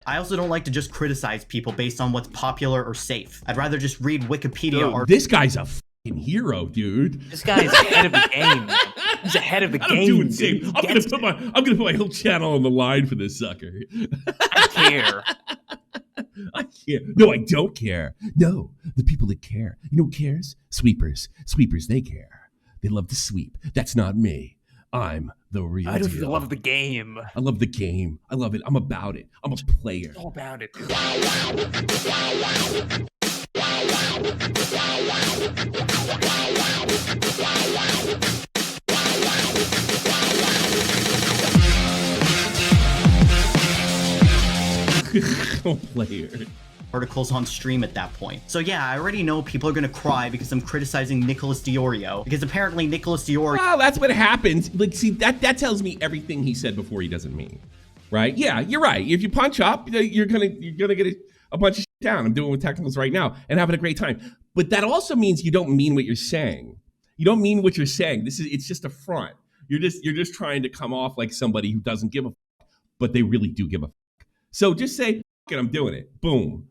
I also don't like to just criticize people based on what's popular or safe. I'd rather just read Wikipedia Dude, articles. This guy's a fucking hero, dude. This guy's ahead of the game. He's ahead of the game. Dude. I'm gonna put my whole channel on the line for this sucker. I care. I care. No, I don't care. No, the people that care. You know who cares? Sweepers. Sweepers, they care. They love to sweep. That's not me. I'm the real I don't deal. love the game. I love the game. I love it. I'm about it. I'm a player. It's all about it. Player. Articles on stream at that point. So yeah, I already know people are gonna cry because I'm criticizing Nicholas DeOrio, because apparently Nicholas DeOrio— Well, that's what happens. Like, see, that tells me everything he said before he doesn't mean, right? Yeah, you're right. If you punch up, you're gonna get a bunch of shit down. I'm doing with technicals right now and having a great time. But that also means you don't mean what you're saying. You don't mean what you're saying. It's just a front. You're just trying to come off like somebody who doesn't give a fuck, but they really do give a fuck. So just say, fuck it, I'm doing it. Boom.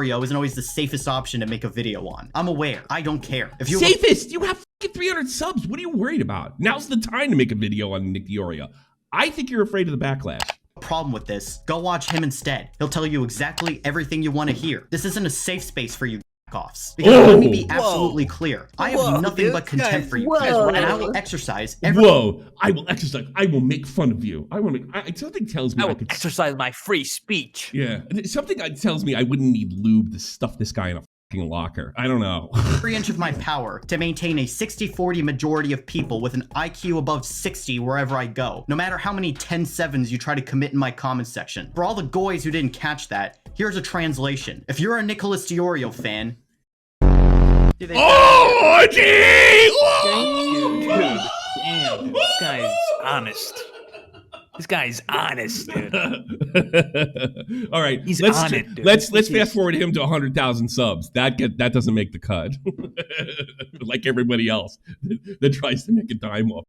isn't always the safest option to make a video on. I'm aware. I don't care. If you Safest! You have fucking 300 subs. What are you worried about? Now's the time to make a video on Nick DeOrio. I think you're afraid of the backlash. problem with this, go watch him instead. He'll tell you exactly everything you want to hear. This isn't a safe space for you offs. Because let me be absolutely clear. I have nothing but contempt for you guys, and I will exercise every— I will exercise. I will make fun of you. Something tells me I will exercise my free speech. Yeah. Something tells me I wouldn't need lube to stuff this guy in a fucking locker. I don't know. every inch of my power to maintain a 60-40 majority of people with an IQ above 60 wherever I go, no matter how many 10-7s you try to commit in my comment section. For all the goys who didn't catch that, here's a translation. If you're a Nicholas DeOrio fan— Oh, gee! Dude, damn, this guy's honest. This guy's honest, dude. All right, He's on it, dude. Let's fast forward him to 100,000 subs. That doesn't make the cut, like everybody else that tries to make a dime off.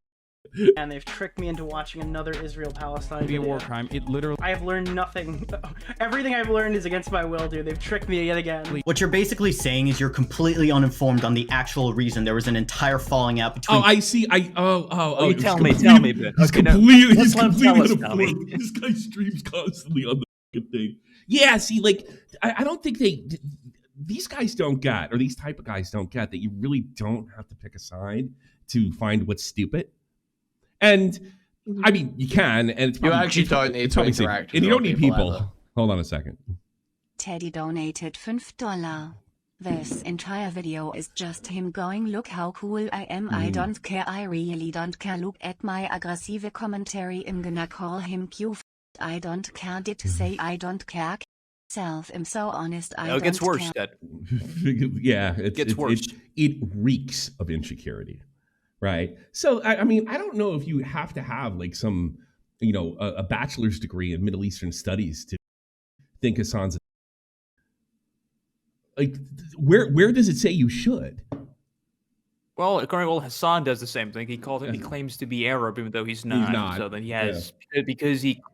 And they've tricked me into watching another Israel-Palestine video. Be a war crime. It literally— I have learned nothing. Everything I've learned is against my will, dude. They've tricked me yet again. What you're basically saying is you're completely uninformed on the actual reason there was an entire falling out between— Oh, I see. Tell me. He's completely uninformed. This guy streams constantly on the fucking thing. Yeah, see, like, I don't think these guys don't get, or these type of guys don't get, that you really don't have to pick a side to find what's stupid. And I mean, you can, and it's probably, you actually don't need to interact with and you don't need people. Ever. Hold on a second. Teddy donated $5. This entire video is just him going, look how cool I am, I don't care, I really don't care, look at my aggressive commentary, I'm gonna call him Q, I don't care, did say I don't care, self, I'm so honest, I don't care. It gets worse, Dad. Yeah, it gets worse. It reeks of insecurity. Right. So, I mean, I don't know if you have to have like some, a bachelor's degree in Middle Eastern studies to think Hasan's like, where does it say you should? Well, Hasan does the same thing. He claims to be Arab, even though he's not. He's not. So then he has,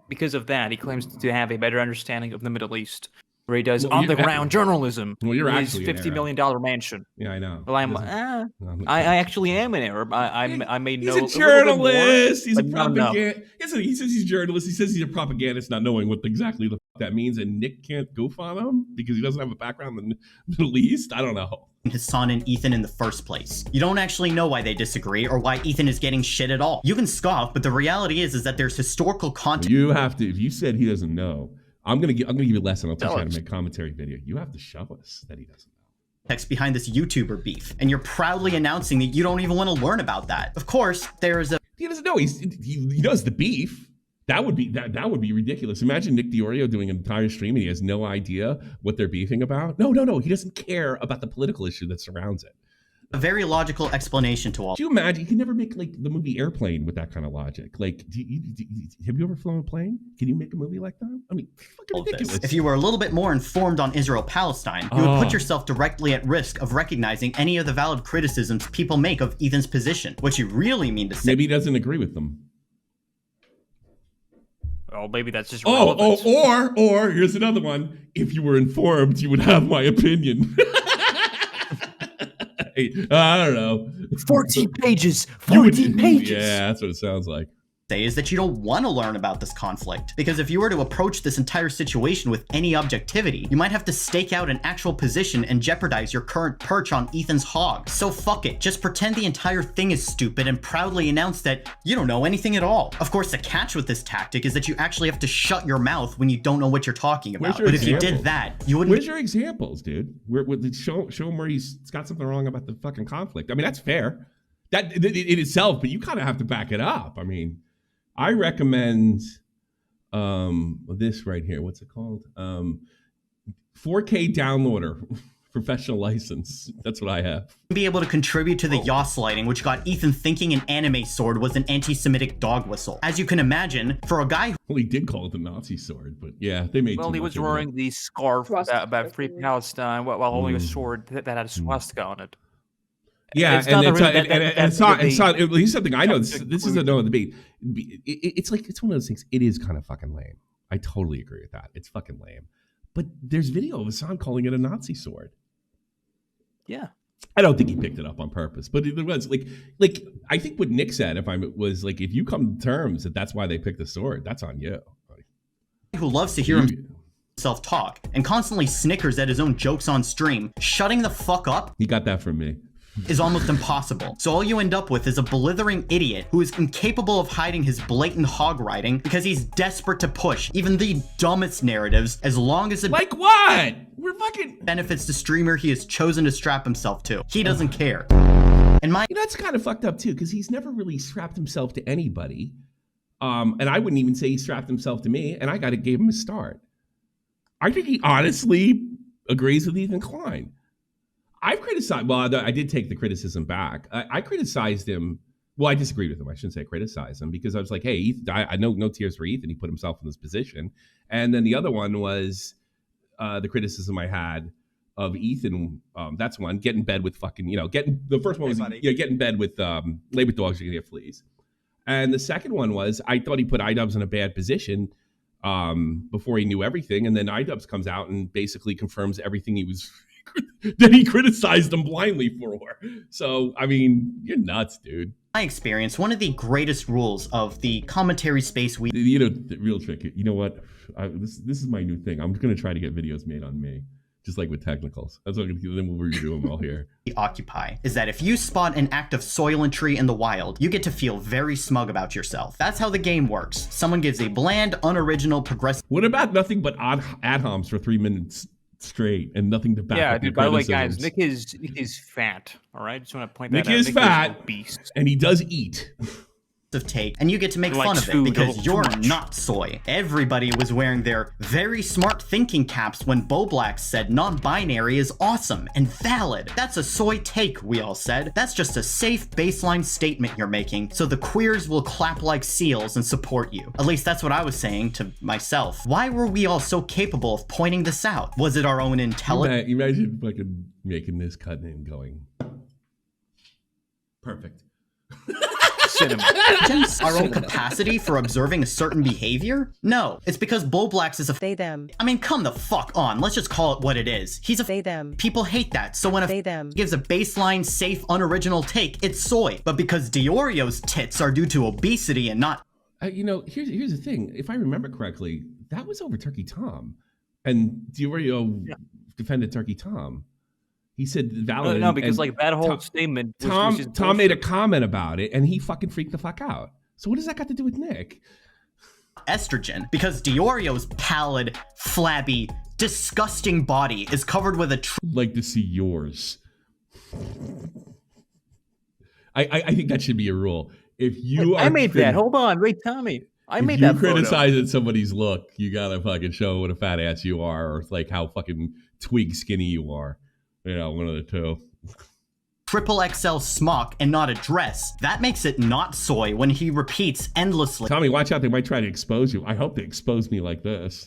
because of that, he claims to have a better understanding of the Middle East, where he does on-the-ground journalism. Well, you're in actually his $50 million mansion. Yeah, I know. Well, I actually am an Arab. I may know. He's a journalist. He's a propagandist. He says he's a journalist. He says he's a propagandist, not knowing what exactly the fuck that means. And Nick can't goof on him because he doesn't have a background in the Middle East. I don't know. Hasan and Ethan in the first place. You don't actually know why they disagree or why Ethan is getting shit at all. You can scoff, but the reality is that there's historical context. You have to. If you said he doesn't know, I'm gonna give you a lesson. I'll teach you how to make commentary video. You have to show us that he doesn't know. Text behind this YouTuber beef, and you're proudly announcing that you don't even want to learn about that. Of course, there's a— He doesn't know. He does the beef. That would be ridiculous. Imagine Nick DeOrio doing an entire stream and he has no idea what they're beefing about. No. He doesn't care about the political issue that surrounds it. A very logical explanation to all. Do you imagine? You can never make like the movie Airplane with that kind of logic. Like, have you ever flown a plane? Can you make a movie like that? I mean, fucking ridiculous. If you were a little bit more informed on Israel-Palestine, you would put yourself directly at risk of recognizing any of the valid criticisms people make of Ethan's position. What you really mean to say— Maybe he doesn't agree with them. Well, maybe that's just or here's another one. If you were informed, you would have my opinion. I don't know. 14 pages. 14 pages. Yeah, that's what it sounds like. Say is that you don't want to learn about this conflict, because if you were to approach this entire situation with any objectivity, you might have to stake out an actual position and jeopardize your current perch on Ethan's hog. So fuck it, just pretend the entire thing is stupid and proudly announce that you don't know anything at all. Of course, the catch with this tactic is that you actually have to shut your mouth when you don't know what you're talking about. But if you did that, you wouldn't. Where's your examples, dude? Show him where he's got something wrong about the fucking conflict. I mean, that's fair. That in itself, but you kind of have to back it up. I mean, I recommend this right here. What's it called? 4K downloader, professional license. That's what I have. Be able to contribute to the Gaslighting, which got Ethan thinking an anime sword was an anti-Semitic dog whistle. As you can imagine, for a guy who... Well, he did call it the Nazi sword, but yeah, they made. Well, he was wearing the scarf about Free Palestine while holding a sword that had a swastika on it. Yeah, here's something I know. This is another debate. It's one of those things. It is kind of fucking lame. I totally agree with that. It's fucking lame. But there's video of Hasan calling it a Nazi sword. Yeah, I don't think he picked it up on purpose, but it was like I think what Nick said, if you come to terms that that's why they picked the sword, that's on you. Who loves to hear himself talk and constantly snickers at his own jokes on stream, shutting the fuck up. He got that from me. Is almost impossible. So all you end up with is a blithering idiot who is incapable of hiding his blatant hog riding because he's desperate to push even the dumbest narratives as long as it like what? We're fucking benefits the streamer he has chosen to strap himself to. He doesn't care. And that's kind of fucked up too, because he's never really strapped himself to anybody. And I wouldn't even say he strapped himself to me, and I gave him a start. I think he honestly agrees with Ethan Klein. I've criticized, well, I did take the criticism back. I criticized him. Well, I disagreed with him. I shouldn't say criticize him, because I was like, hey, Ethan, I know no tears for Ethan. He put himself in this position. And then the other one was the criticism I had of Ethan. That's one, get in bed with fucking, the first one was, get in bed with, lay with dogs, you're gonna get fleas. And the second one was, I thought he put Idubbbz in a bad position before he knew everything. And then Idubbbz comes out and basically confirms everything he was that he criticized them blindly for. So, I mean, you're nuts, dude. My experience, one of the greatest rules of the commentary space the real trick, you know what? This is my new thing. I'm going to try to get videos made on me, just like with technicals. That's what I'm going to do. Then we'll redo them all here. Occupy is that if you spot an act of soilentry in the wild, you get to feel very smug about yourself. That's how the game works. Someone gives a bland, unoriginal, progressive... What about nothing but ad homs for 3 minutes straight and nothing to back up? Yeah, dude, by the way, guys, Nick is fat, all right? Just want to point that out. Nick is fat, beast, and he does eat. Take, and you get to make fun of it because you're not soy. Everybody was wearing their very smart thinking caps when Boblack said non-binary is awesome and valid. That's a soy take, we all said. That's just a safe baseline statement you're making, so the queers will clap like seals and support you. At least that's what I was saying to myself. Why were we all so capable of pointing this out? Was it our own intelligence? Imagine fucking making this cut and going, perfect. Our own capacity for observing a certain behavior? No, it's because Boblax is a they them. I mean, come the fuck on. Let's just call it what it is. He's a they them. People hate that. So when a they them gives a baseline, safe, unoriginal take, it's soy. But because DeOrio's tits are due to obesity and not... here's the thing. If I remember correctly, that was over Turkey Tom. And DeOrio defended Turkey Tom. He said valid. No, because like that whole statement. Tom made a comment about it, and he fucking freaked the fuck out. So what does that got to do with Nick? Estrogen, because DeOrio's pallid, flabby, disgusting body is covered with a... like to see yours. I think that should be a rule. If you I made that. Hold on, wait, Tommy. I made that. If you criticize somebody's look, you gotta fucking show what a fat ass you are, or like how fucking twig skinny you are. One of the two. Triple XL smock and not a dress. That makes it not soy when he repeats endlessly. Tommy, watch out. They might try to expose you. I hope they expose me like this.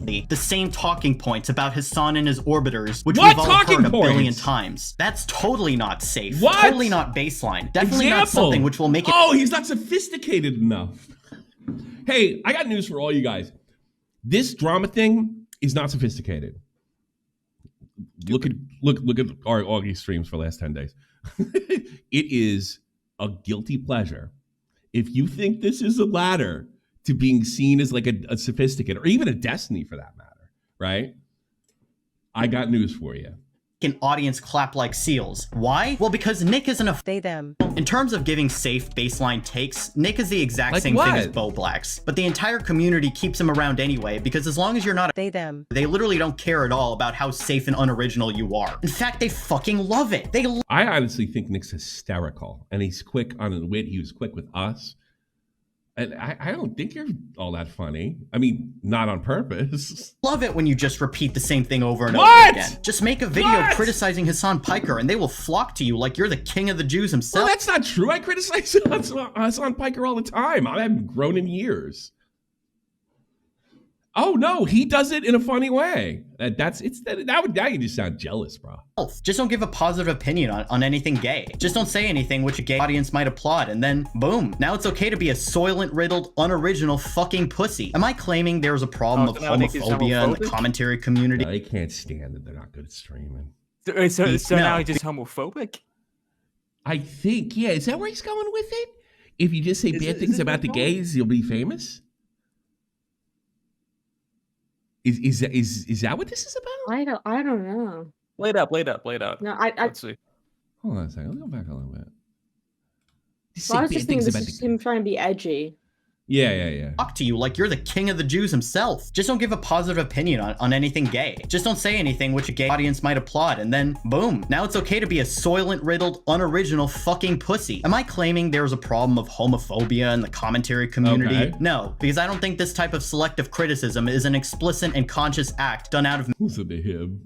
The same talking points about Hasan and his orbiters, which we've all heard a billion times. That's totally not safe. What? Totally not baseline. Definitely not something which will make it... Oh, he's not sophisticated enough. Hey, I got news for all you guys. This drama thing is not sophisticated. Look at our August streams for the last 10 days. It is a guilty pleasure. If you think this is a ladder to being seen as like a sophisticate, or even a destiny for that matter, right? I got news for you. An audience clap like seals. Why? Well, because Nick isn't a They them. In terms of giving safe baseline takes, Nick is the exact Like same what? thing as Bo Blacks, but the entire community keeps him around anyway because as long as you're not They them. they literally don't care at all about how safe and unoriginal you are. In fact, they fucking love it. I honestly think Nick's hysterical, and he's quick on the wit. He was quick with us. And I don't think you're all that funny. I mean, not on purpose. love it when you just repeat the same thing over and What? over again. Just make a video What? criticizing Hasan Piker and they will flock to you like you're the king of the Jews Well, himself. that's not true. I criticize Hasan Piker all the time. I haven't grown in years. Oh no, he does it in a funny way. Now you just sound jealous, bro. Just don't give a positive opinion on anything gay. Just don't say anything which a gay audience might applaud, and then boom, now it's okay to be a soylent-riddled, unoriginal fucking pussy. Am I claiming there was a problem of so now Nick is homophobia in the homophobic? commentary community? I can't stand that they're not good at streaming. So No. now he's just homophobic? I think, yeah, is that where he's going with it? If you just say bad things about the gays, you'll be famous? Is that what this is about? I don't know. Lay it out. No, Let's see. Hold on a second. Let's go back a little bit. Just I was say just bad thinking things this about is the him trying to be edgy. Yeah. Talk to you like you're the king of the Jews himself. Just don't give a positive opinion on anything gay. Just don't say anything which a gay audience might applaud, and then boom, now it's okay to be a soylent-riddled, unoriginal fucking pussy. Am I claiming there was a problem of homophobia in the commentary community? Okay. No, because I don't think this type of selective criticism is an explicit and conscious act done out of Listen to him.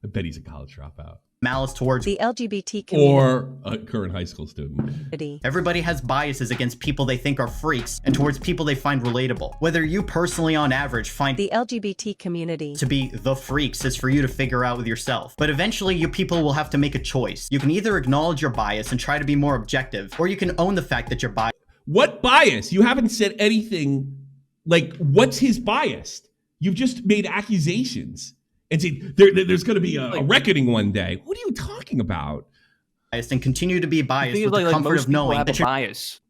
I bet he's a college dropout. malice towards The LGBT Or a current high school student. community. Everybody has biases against people they think are freaks and towards people they find relatable. Whether you personally on average find The LGBT community. to be the freaks is for you to figure out with yourself. But eventually you people will have to make a choice. You can either acknowledge your bias and try to be more objective, or you can own the fact that you're biased. What bias? You haven't said anything. Like, what's his bias? You've just made accusations and said there's going to be a reckoning one day. What are you talking about? And continue to be biased Think with like the comfort most of people knowing have that a you're bias.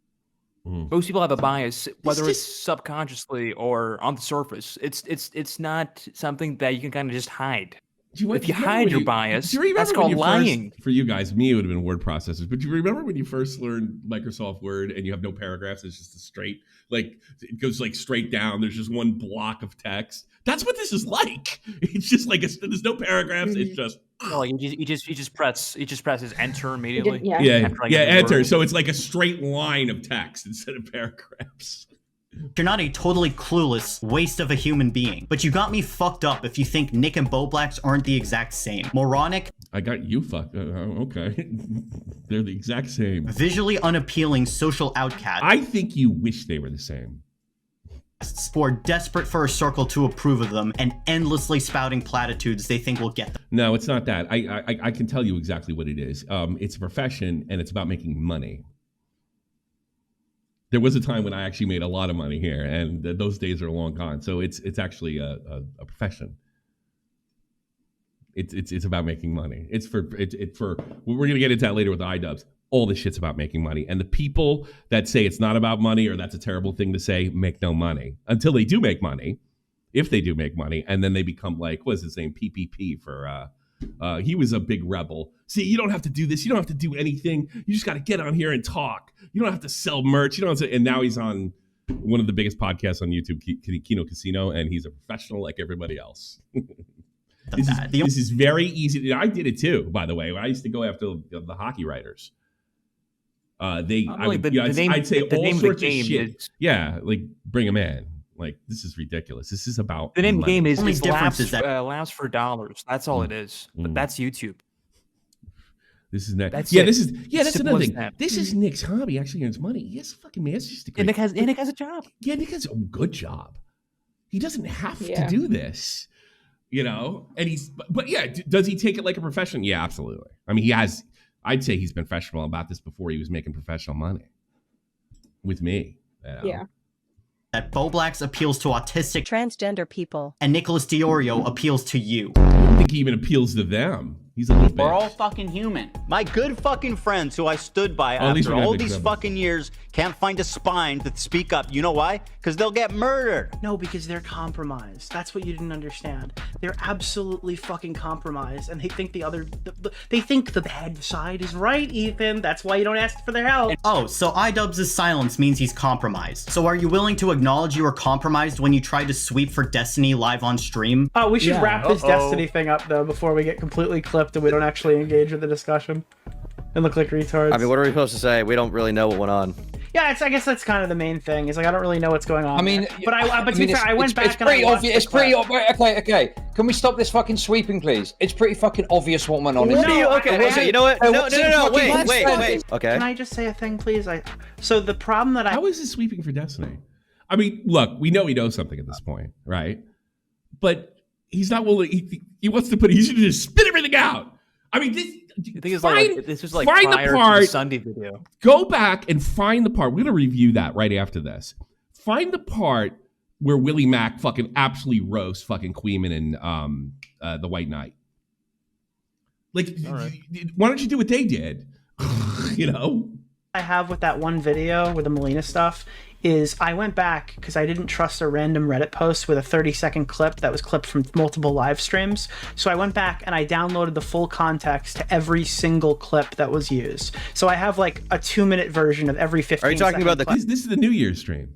Mm. Most people have a bias, whether it's just- subconsciously or on the surface. It's not something that you can kind of just hide. If If you hide your bias, that's called lying. For you guys, me, it would have been word processors. But do you remember when you first learned Microsoft Word and you have no paragraphs? It's just a straight, like, it goes like straight down. There's just one block of text. That's what this is like. It's just like, there's no paragraphs. It's just. Like he just presses enter immediately. Yeah. Yeah, After I get the enter. word. So it's like a straight line of text instead of paragraphs. You're not a totally clueless waste of a human being. But you got me fucked up if you think Nick and Bo Blacks aren't the exact same. Moronic, I got you fucked. Okay. They're the exact same. visually unappealing social outcasts I think you wish they were the same. who are desperate for a circle to approve of them and endlessly spouting platitudes they think will get them. No, it's not that. I can tell you exactly what it is. It's a profession and it's about making money. There was a time when I actually made a lot of money here, and those days are long gone. So it's actually a profession. It's about making money. It's for we're gonna get into that later with the Idubbbz. All this shit's about making money, and the people that say it's not about money or that's a terrible thing to say make no money until they do make money. If they do make money, and then they become like, what's his name? PPP for he was a big rebel. See, you don't have to do this. You don't have to do anything. You just got to get on here and talk. You don't have to sell merch. You don't have to, and now he's on one of the biggest podcasts on YouTube, Kino Casino, and he's a professional like everybody else. This is very easy. I did it too, by the way. When I used to go after the hockey writers. I'd say all sorts of shit. Yeah, like bring them in. Like, this is ridiculous. This is about The name of the game is Only it's difference laughs, is that- laughs for dollars. That's all it is. But that's YouTube. This is Nick. That's yeah, it. this is that's Simple another as thing. that. This is Nick's hobby. Actually earns money. He has a fucking master's degree. And Nick has a job. Yeah, Nick has a good job. He doesn't have to Yeah. do this, you know. And but yeah, does he take it like a profession? Yeah, absolutely. I mean, he has. I'd say he's been professional about this before he was making professional money with me. You know? Yeah. That Bo Blacks appeals to autistic Transgender people. and Nicholas DeOrio appeals to you. I don't think he even appeals to them. He's a little We're all bitch. fucking human. My good fucking friends who I stood by at least after we're not all big these criminals. fucking years can't find a spine to speak up. You know why? Because they'll get murdered. No, because they're compromised. That's what you didn't understand. They're absolutely fucking compromised, and they think they think the bad side is right, Ethan. That's why you don't ask for their help. Oh, so Idubbbz' silence means he's compromised. So are you willing to acknowledge you were compromised when you tried to sweep for Destiny live on stream? Oh, we should Yeah. wrap this Destiny thing up though before we get completely clipped and we don't actually engage with the discussion and look like retards. I mean, what are we supposed to say? We don't really know what went on. Yeah, I guess that's kind of the main thing. Is like I don't really know what's going on. I mean, but to be fair, I went back it's and I pretty watched obvious. the It's pretty clip. okay. Can we stop this fucking sweeping, please? It's pretty fucking obvious what went on. No, isn't it? Okay, you know what? No, wait. Okay. Can I just say a thing, please? So the problem that How is this sweeping for Destiny? I mean, look, we know he knows something at this point, right? But he's not willing. He wants to put. He should just spit everything out. I mean, The thing is, like, this was like find the prior to part- the Sunday video. Go back and find the part. We're gonna review that right after this. Find the part where Willie Mack fucking absolutely roasts fucking Queeman and the White Knight. Like, why don't you do what they did? You know. I have with that one video with the Melina stuff is I went back because I didn't trust a random Reddit post with a 30-second clip that was clipped from multiple live streams. So I went back and I downloaded the full context to every single clip that was used. So I have like a 2-minute version of every 15 Are you talking about the This is the New Year's stream.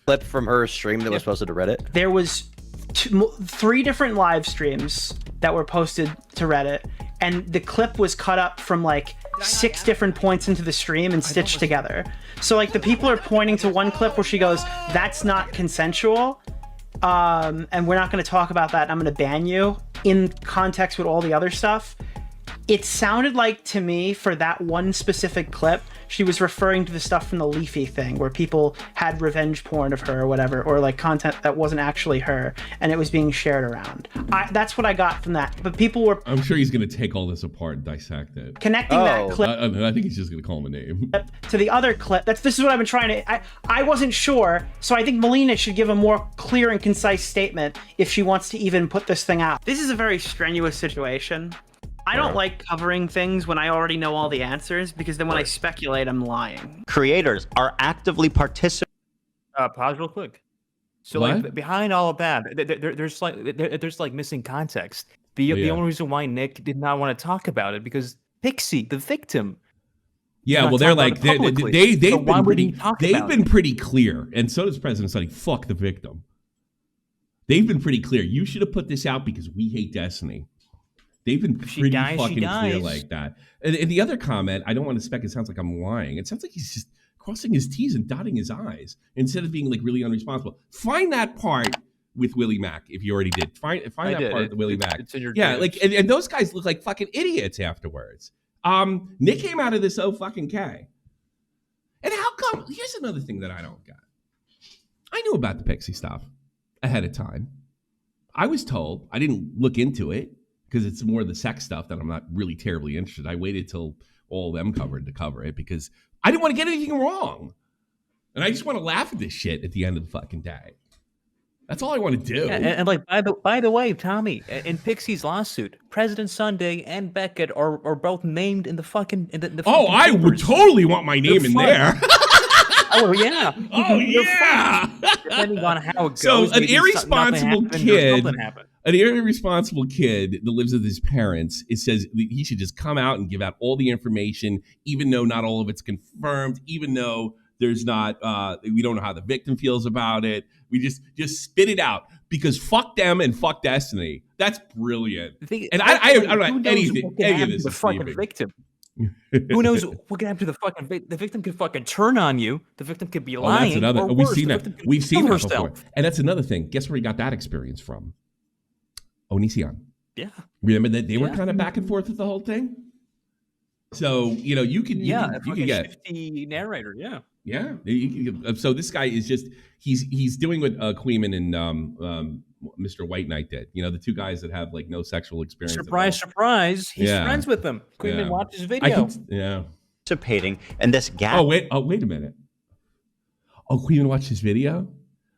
clip from her stream that was posted to Reddit? There was 3 different live streams that were posted to Reddit, and the clip was cut up from like 6 different points into the stream and stitched together. So like the people are pointing to one clip where she goes, "That's not consensual, and we're not going to talk about that. I'm going to ban you," in context with all the other stuff. It sounded like to me for that one specific clip, she was referring to the stuff from the Leafy thing where people had revenge porn of her or whatever, or like content that wasn't actually her and it was being shared around. That's what I got from that. But people were I'm sure he's gonna take all this apart and dissect it. connecting that clip I think he's just gonna call him a name. to the other clip. This is what I've been trying to. I wasn't sure, so I think Melina should give a more clear and concise statement if she wants to even put this thing out. This is a very strenuous situation. I don't like covering things when I already know all the answers, because then when I speculate, I'm lying. Creators are actively participating. Pause real quick. So What? like behind all of that, there's like missing context. The only reason why Nick did not want to talk about it because Pixie, the victim. Yeah, not well, they're talk like about it publicly. they've So why been would he pretty talk they've about been it? pretty clear, and so does President Sunny. Fuck the victim. They've been pretty clear. You should have put this out because we hate Destiny. They've been If she pretty dies, she fucking clear dies. like that. And the other comment, I don't want to spec. It sounds like I'm lying. It sounds like he's just crossing his T's and dotting his I's instead of being like really unresponsible. Find that part with Willie Mack if you already did. Find that part with Willie Mack. It's in your Yeah, DMs. like and those guys look like fucking idiots afterwards. Nick came out of this fucking K. And how come? Here's another thing that I don't get. I knew about the Pixie stuff ahead of time. I was told. I didn't look into it because it's more the sex stuff that I'm not really terribly interested. I waited till all of them covered to cover it because I didn't want to get anything wrong. And I just want to laugh at this shit at the end of the fucking day. That's all I want to do. Yeah, and like by the way, Tommy, in Pixie's lawsuit, President Sunday and Beckett are both named in the fucking the Oh, fucking I would papers. totally want my name in fun. there. Oh yeah. Oh yeah. Depending on how it goes. So an maybe irresponsible nothing happened or kid, something happened. an irresponsible kid that lives with his parents, it says he should just come out and give out all the information, even though not all of it's confirmed, even though there's not, we don't know how the victim feels about it. We just spit it out because fuck them and fuck Destiny. That's brilliant. And I don't know anything, any of this The is fucking sleeping. victim. Who knows what can happen to the fucking victim? The victim could fucking turn on you. The victim could be Oh, lying. that's another. Or We've worse, seen the that. victim could We've seen kill that before. herself. And that's another thing. Guess where he got that experience from? Onision. Yeah. Remember that they were Yeah. kind of back and forth with the whole thing. So you could get shifty narrator. Yeah. yeah. So this guy is just he's doing what Queeman and Mr. White Knight did. You know, the two guys that have like no sexual experience. at Surprise, all. surprise. He's Yeah. friends with them. Queen Yeah. watches I video. could, yeah. Participating in this gap. Oh wait a minute. Oh, Cleveland watched this video?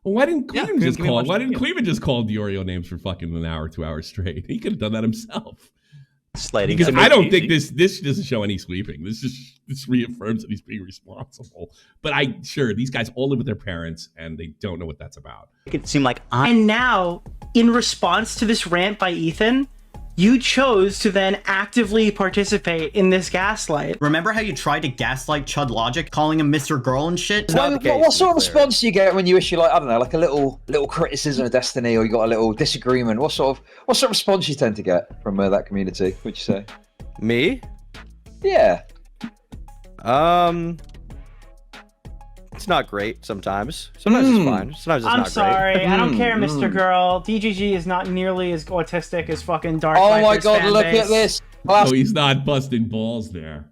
Well, why didn't Cleveland just call? Why didn't Cleveland just call DeOrio names for fucking an hour, 2 hours straight? He could have done that himself. Sliding. Because I don't think this doesn't show any sweeping. This reaffirms that he's being responsible. But these guys all live with their parents and they don't know what that's about. It seemed like And now, in response to this rant by Ethan, you chose to then actively participate in this gaslight. Remember how you tried to gaslight Chud Logic, calling him Mr. Girl and shit? What sort of response do you get when you issue, like, I don't know, like a little criticism of Destiny, or you got a little disagreement? What sort of response you tend to get from that community? Would you say? Me? Yeah. It's not great sometimes. Sometimes it's fine. Sometimes it's not great. I'm sorry. I don't care, Mr. Girl. DGG is not nearly as autistic as fucking Dark Oh Viper's my god, fan look base. at this. Oh, he's not busting balls there.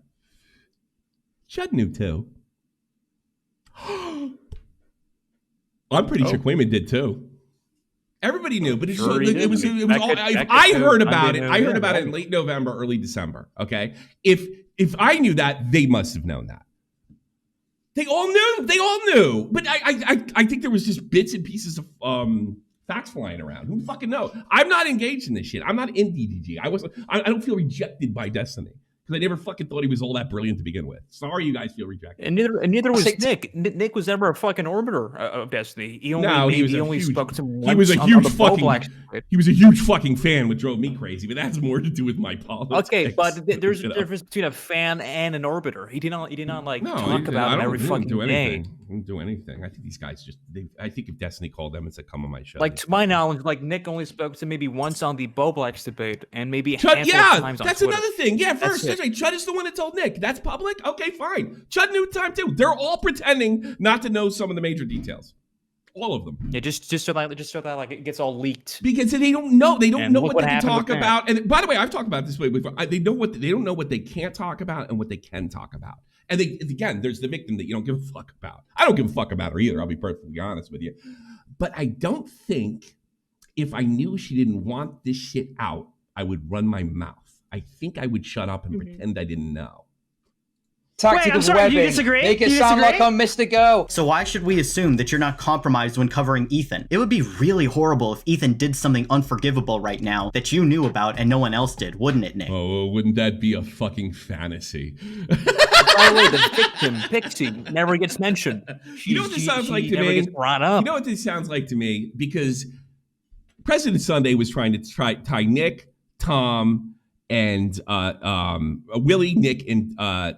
Chud knew too. I'm pretty sure Quayman did too. Everybody knew, but it was all. I heard about it. I heard about it in late November, early December. Okay, if I knew that, they must have known that. They all knew. But I think there was just bits and pieces of facts flying around. Who fucking know? I'm not engaged in this shit. I'm not in DDG. I don't feel rejected by Destiny. Because I never fucking thought he was all that brilliant to begin with. Sorry you guys feel rejected. And neither was Nick. Nick was never a fucking orbiter of Destiny. He only spoke to him once. He was a huge fucking fan, which drove me crazy, but that's more to do with my politics. Okay, but there's a difference between a fan and an orbiter. He did not talk about him every fucking day. He didn't do anything. I think these guys I think if Destiny called them and said, come on my show. Like, to my knowledge, like, Nick only spoke to maybe once on the Boblax debate and maybe a handful of times on that's Twitter. Another thing. Yeah, first, Chud is the one that told Nick. That's public? Okay, fine. Chud knew time too. They're all pretending not to know some of the major details. All of them. Yeah, just so that like it gets all leaked. Because they don't know. They don't know what they can talk about. And by the way, I've talked about it this way before. They don't know what they can't talk about and what they can talk about. And again, there's the victim that you don't give a fuck about. I don't give a fuck about her either. I'll be perfectly honest with you. But I don't think if I knew she didn't want this shit out, I would run my mouth. I think I would shut up and pretend I didn't know. Tactical I'm sorry, webbing. do you disagree? Make it Do you sound disagree? like I'm Mr. Go. So why should we assume that you're not compromised when covering Ethan? It would be really horrible if Ethan did something unforgivable right now that you knew about and no one else did, wouldn't it, Nick? Oh, wouldn't that be a fucking fantasy? By the way, the victim, Pixie, never gets mentioned. You know what this sounds like to never me? gets brought up. You know what this sounds like to me? Because President Sunday was trying to tie Nick, Tom, and Willie, Nick, and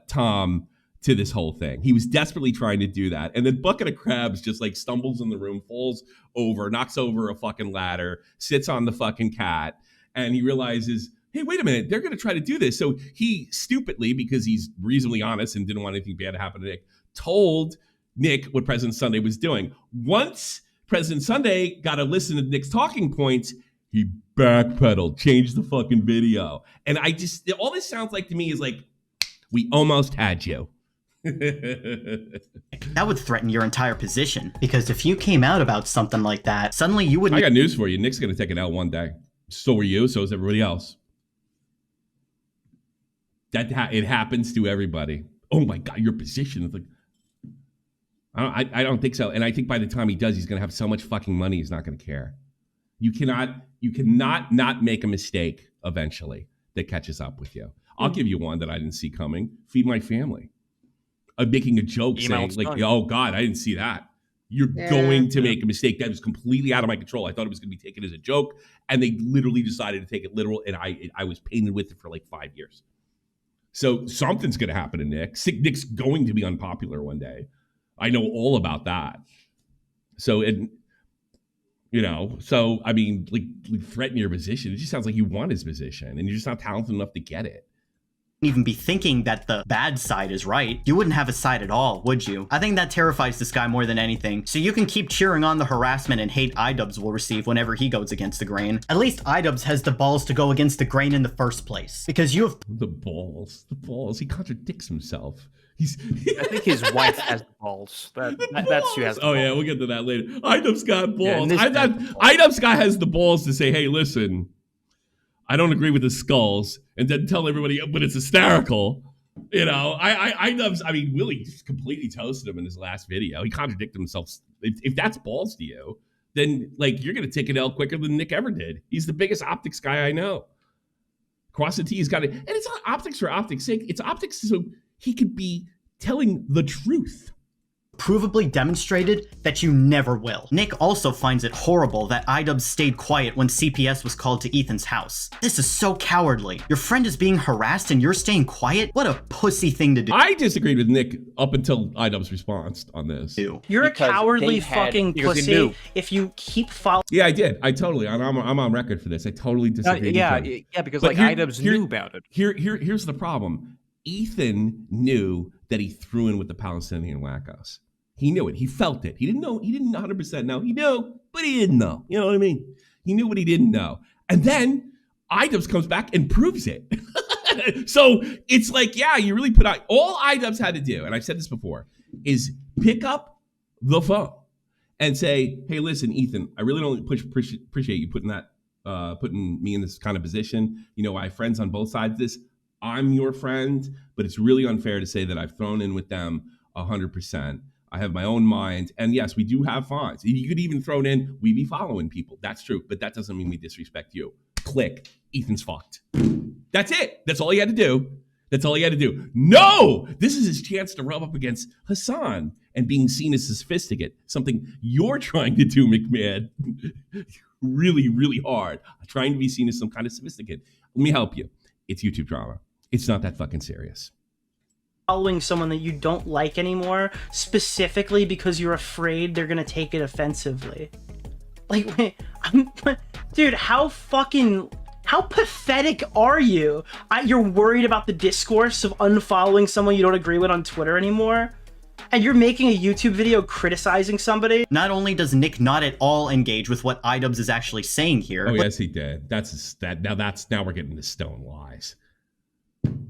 Tom to this whole thing. He was desperately trying to do that. And then Bucket of Crabs just like stumbles in the room, falls over, knocks over a fucking ladder, sits on the fucking cat, and he realizes, hey, wait a minute, they're going to try to do this. So he stupidly, because he's reasonably honest and didn't want anything bad to happen to Nick, told Nick what President Sunday was doing. Once President Sunday got to listen to Nick's talking points, he backpedaled, changed the fucking video. And all this sounds like to me is like, we almost had you. That would threaten your entire position, because if you came out about something like that, suddenly you would. I got news for you. Nick's going to take an L one day. So are you. So is everybody else. It happens to everybody. Oh my God, your position is like. I don't think so. And I think by the time he does, he's going to have so much fucking money, he's not going to care. You cannot not make a mistake eventually that catches up with you. I'll give you one that I didn't see coming. Feed my family. I'm making a joke saying like, oh God, I didn't see that. You're going to make a mistake. That was completely out of my control. I thought it was going to be taken as a joke. And they literally decided to take it literal. And I was painted with it for like 5 years. So something's going to happen to Nick. Nick's going to be unpopular one day. I know all about that. So, I mean, like threaten your position. It just sounds like you want his position and you're just not talented enough to get it. Even be thinking that the bad side is right. You wouldn't have a side at all, would you? I think that terrifies this guy more than anything. So you can keep cheering on the harassment and hate Idubbbz will receive whenever he goes against the grain. At least Idubbbz has the balls to go against the grain in the first place. Because you have the balls. He contradicts himself. I think his wife has balls. That's who has the balls. Oh yeah, we'll get to that later. Idubbbz got balls. Idubbbz guy has the balls to say, hey, listen, I don't agree with the skulls, and then tell everybody, but it's hysterical. You know, Idubbbz, I mean, Willie just completely toasted him in his last video. He contradicted himself. If that's balls to you, then like you're gonna take an L quicker than Nick ever did. He's the biggest optics guy I know. Cross the T's got it, and it's not optics for optics' sake. It's optics so he could be telling the truth. Provably demonstrated that you never will. Nick also finds it horrible that Idubbbz stayed quiet when CPS was called to Ethan's house. This is so cowardly. Your friend is being harassed and you're staying quiet? What a pussy thing to do. I disagreed with Nick up until Idubbbz' response on this. You're Because a cowardly they had- fucking because he pussy knew. if you keep following. Yeah, I did. I totally. I'm on record for this. I totally disagreed. yeah, with him. yeah, because But like Idubbbz knew about it. Here's the problem. Ethan knew that he threw in with the Palestinian wackos. He knew it. He felt it. He didn't know. He didn't 100% know. He knew, but he didn't know. You know what I mean? He knew what he didn't know. And then Idubbbz comes back and proves it. So it's like, yeah, you really put out. All Idubbbz had to do, and I've said this before, is pick up the phone and say, hey, listen, Ethan, I really don't appreciate you putting me in this kind of position. You know, I have friends on both sides of this. I'm your friend, but it's really unfair to say that I've thrown in with them 100%. I have my own mind. And yes, we do have fines. You could even throw it in, we be following people. That's true. But that doesn't mean we disrespect you. Click. Ethan's fucked. That's it. That's all he had to do. That's all he had to do. No! This is his chance to rub up against Hasan and being seen as sophisticate. Something you're trying to do, McMAD. Really, really hard. Trying to be seen as some kind of sophisticate. Let me help you. It's YouTube drama. It's not that fucking serious. Following someone that you don't like anymore, specifically because you're afraid they're gonna take it offensively. Like, dude, how pathetic are you? You're worried about the discourse of unfollowing someone you don't agree with on Twitter anymore? And you're making a YouTube video criticizing somebody? Not only does Nick not at all engage with what Idubbbz is actually saying here. Oh, yes, he did. Now we're getting to stone lies.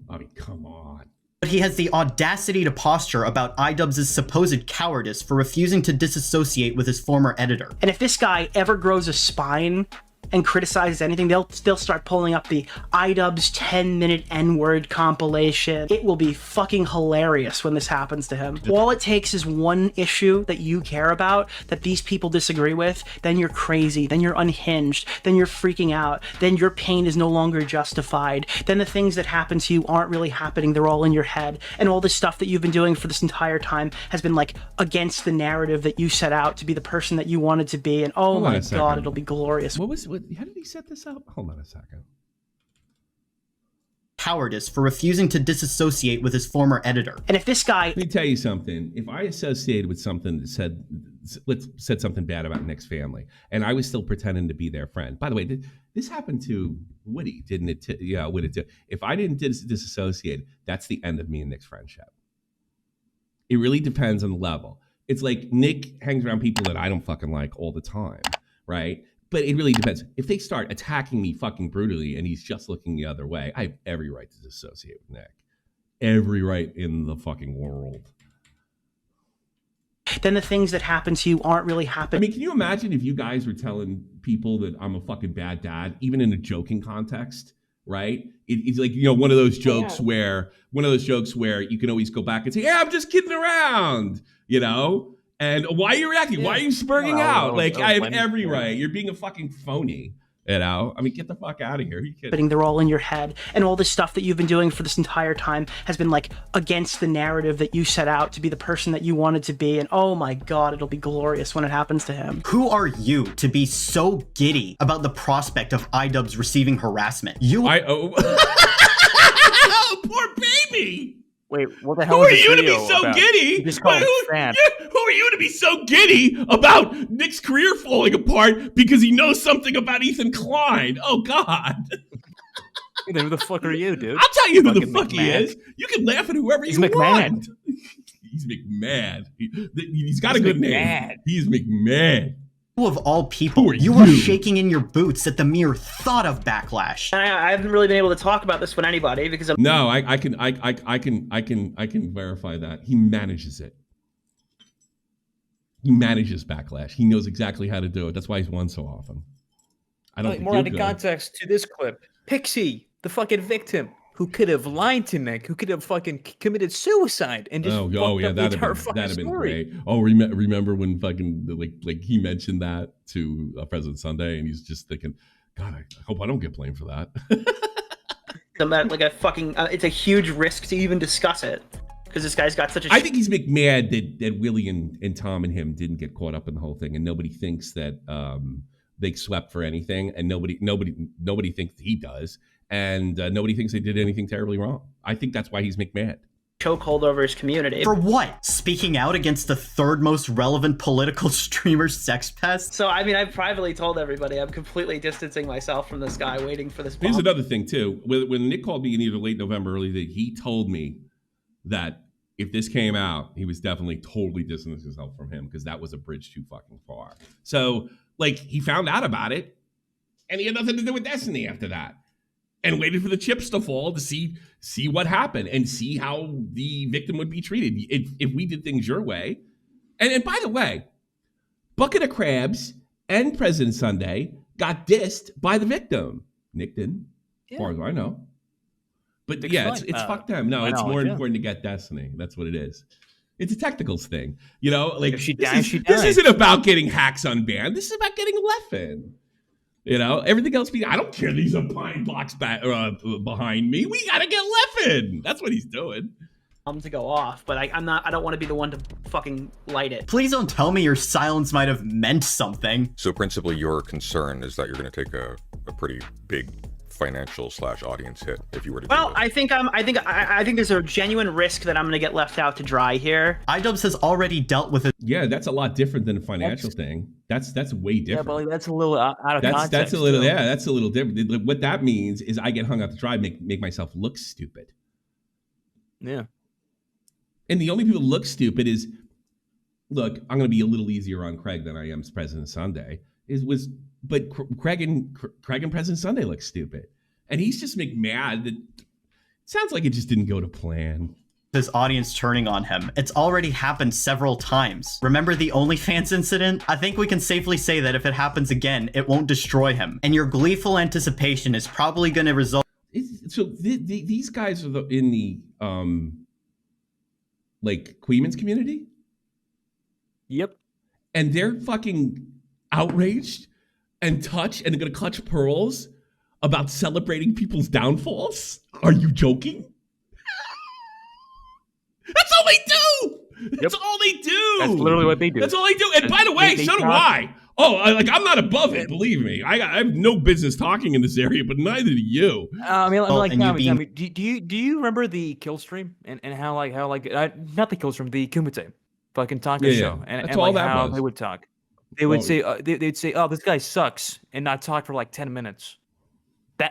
I mean, come on. But he has the audacity to posture about Idubbbz' supposed cowardice for refusing to disassociate with his former editor. And if this guy ever grows a spine and criticizes anything, they'll still start pulling up the Idubbbz 10-minute N-word compilation. It will be fucking hilarious when this happens to him. All it takes is one issue that you care about, that these people disagree with, then you're crazy, then you're unhinged, then you're freaking out, then your pain is no longer justified, then the things that happen to you aren't really happening, they're all in your head, and all this stuff that you've been doing for this entire time has been like against the narrative that you set out to be the person that you wanted to be, and oh my god, it'll be glorious. How did he set this up? Hold on a second. Cowardice for refusing to disassociate with his former editor. And if this guy... Let me tell you something. If I associated with something that said something bad about Nick's family, and I was still pretending to be their friend. By the way, this happened to Woody, didn't it? Yeah, Woody too. If I didn't disassociate, that's the end of me and Nick's friendship. It really depends on the level. It's like Nick hangs around people that I don't fucking like all the time, right? But it really depends. If they start attacking me fucking brutally and he's just looking the other way, I have every right to dissociate with Nick. Every right in the fucking world. Then the things that happen to you aren't really happening. I mean, can you imagine if you guys were telling people that I'm a fucking bad dad, even in a joking context, right? It's like, you know, one of those jokes where you can always go back and say, yeah, I'm just kidding around, you know? And why are you reacting? Why are you spurting out? Like, I have every right. You're being a fucking phony, you know? I mean, get the fuck out of here. Are you kidding? They're all in your head. And all this stuff that you've been doing for this entire time has been like against the narrative that you set out to be the person that you wanted to be. And oh my god, it'll be glorious when it happens to him. Who are you to be so giddy about the prospect of Idubbbz receiving harassment? Oh, poor baby! Wait, what the hell Who is are this you to be video so about? giddy? You just call him fan. Who are you to be so giddy about Nick's career falling apart because he knows something about Ethan Klein? Oh, God. Who the fuck are you, dude? I'll tell you who the Fucking fuck he McMAD. is. You can laugh at whoever He's you McMAD. want. He's McMAD. He's got a good name. McMAD. He's McMAD. Who of all people, Who are you are you? shaking in your boots at the mere thought of backlash. And I haven't really been able to talk about this with anybody because I'm... No, I can verify that. He manages it. He manages backlash. He knows exactly how to do it. That's why he's won so often. I don't think more you're out of good. context to this clip. Pixie, the fucking victim, who could have lied to Nick, who could have fucking committed suicide and just fucked up the entire fucking that'd have been story. great. Oh, remember when fucking like he mentioned that to President Sunday, and he's just thinking, God, I hope I don't get blamed for that. Like a fucking, it's a huge risk to even discuss it because this guy's got such a. I think he's McMAD that Willie and Tom and him didn't get caught up in the whole thing, and nobody thinks that they swept for anything, and nobody thinks he does, and nobody thinks they did anything terribly wrong. I think that's why he's McMAD. Chokehold over his community. For what? Speaking out against the third most relevant political streamer sex pest? So, I mean, I've privately told everybody I'm completely distancing myself from this guy, waiting for this bomb. Here's another thing, too. When Nick called me in either late November or early, he told me that if this came out, he was definitely totally distancing himself from him because that was a bridge too fucking far. So, like, he found out about it, and he had nothing to do with Destiny after that. And waited for the chips to fall to see what happened and see how the victim would be treated if we did things your way. And by the way, Bucket of Crabs and President Sunday got dissed by the victim. Nick didn't, as far as I know. But yeah, it's fuck them. No, it's more important to get Destiny. That's what it is. It's a technicals thing. You know, like if she this dies, she this dies. isn't about getting hacks unbanned. This is about getting Leffen. You know, everything else. I don't care. These are pine blocks behind me. We gotta get Leffen. That's what he's doing. To go off, but I don't want to be the one to fucking light it. Please don't tell me your silence might have meant something. So principally, your concern is that you're going to take a pretty big financial / audience hit if you were to. Well, do I think there's a genuine risk that I'm going to get left out to dry here. Idubbbz has already dealt with it. Yeah, that's a lot different than a financial thing. That's way different. Yeah, but that's a little out of context. That's a little that's a little different. What that means is I get hung out to dry, make myself look stupid. Yeah. And the only people who look stupid is, look, I'm going to be a little easier on Craig than I am President Sunday. But Craig and President Sunday look stupid, and he's just McMAD. That sounds like it just didn't go to plan. His audience turning on him. It's already happened several times. Remember the OnlyFans incident? I think we can safely say that if it happens again, it won't destroy him. And your gleeful anticipation is probably going to result. So these guys are in the like Queeman's community. Yep. And they're fucking outraged and they're gonna clutch pearls about celebrating people's downfalls. Are you joking? That's all they do. That's all they do. That's literally what they do. That's all they do. And by the way, so do I. Oh, I'm not above it. Believe me, I have no business talking in this area, but neither do you. Do you remember the kill stream and how not the kill stream, the Kumite fucking Tonka show and all like that how was. they would talk. They would say they'd say, "Oh, this guy sucks," and not talk for like 10 minutes.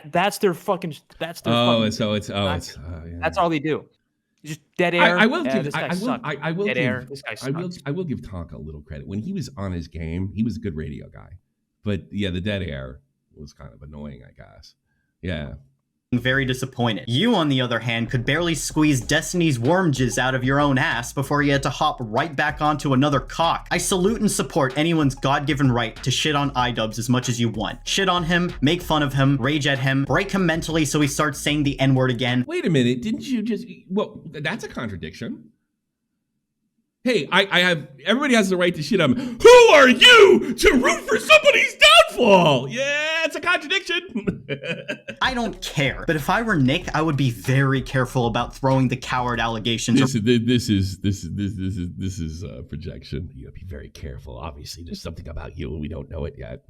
That's their fucking. That's all they do. Just dead air. I will give this guy sucks. I will dead give, air. This guy sucks. I will give Tonka a little credit. When he was on his game, he was a good radio guy. But yeah, the dead air was kind of annoying, I guess. Yeah. Very disappointed. You, on the other hand, could barely squeeze Destiny's worm jizz out of your own ass before you had to hop right back onto another cock. I salute and support anyone's God-given right to shit on Idubbbz as much as you want. Shit on him, make fun of him, rage at him, break him mentally so he starts saying the N-word again. Wait a minute, didn't you just... Well, that's a contradiction. Hey, everybody has the right to shit on him. Who are you to root for somebody's downfall? Yeah, it's a contradiction. I don't care. But if I were Nick, I would be very careful about throwing the coward allegations. This is projection. You gotta be very careful. Obviously, there's something about you and we don't know it yet.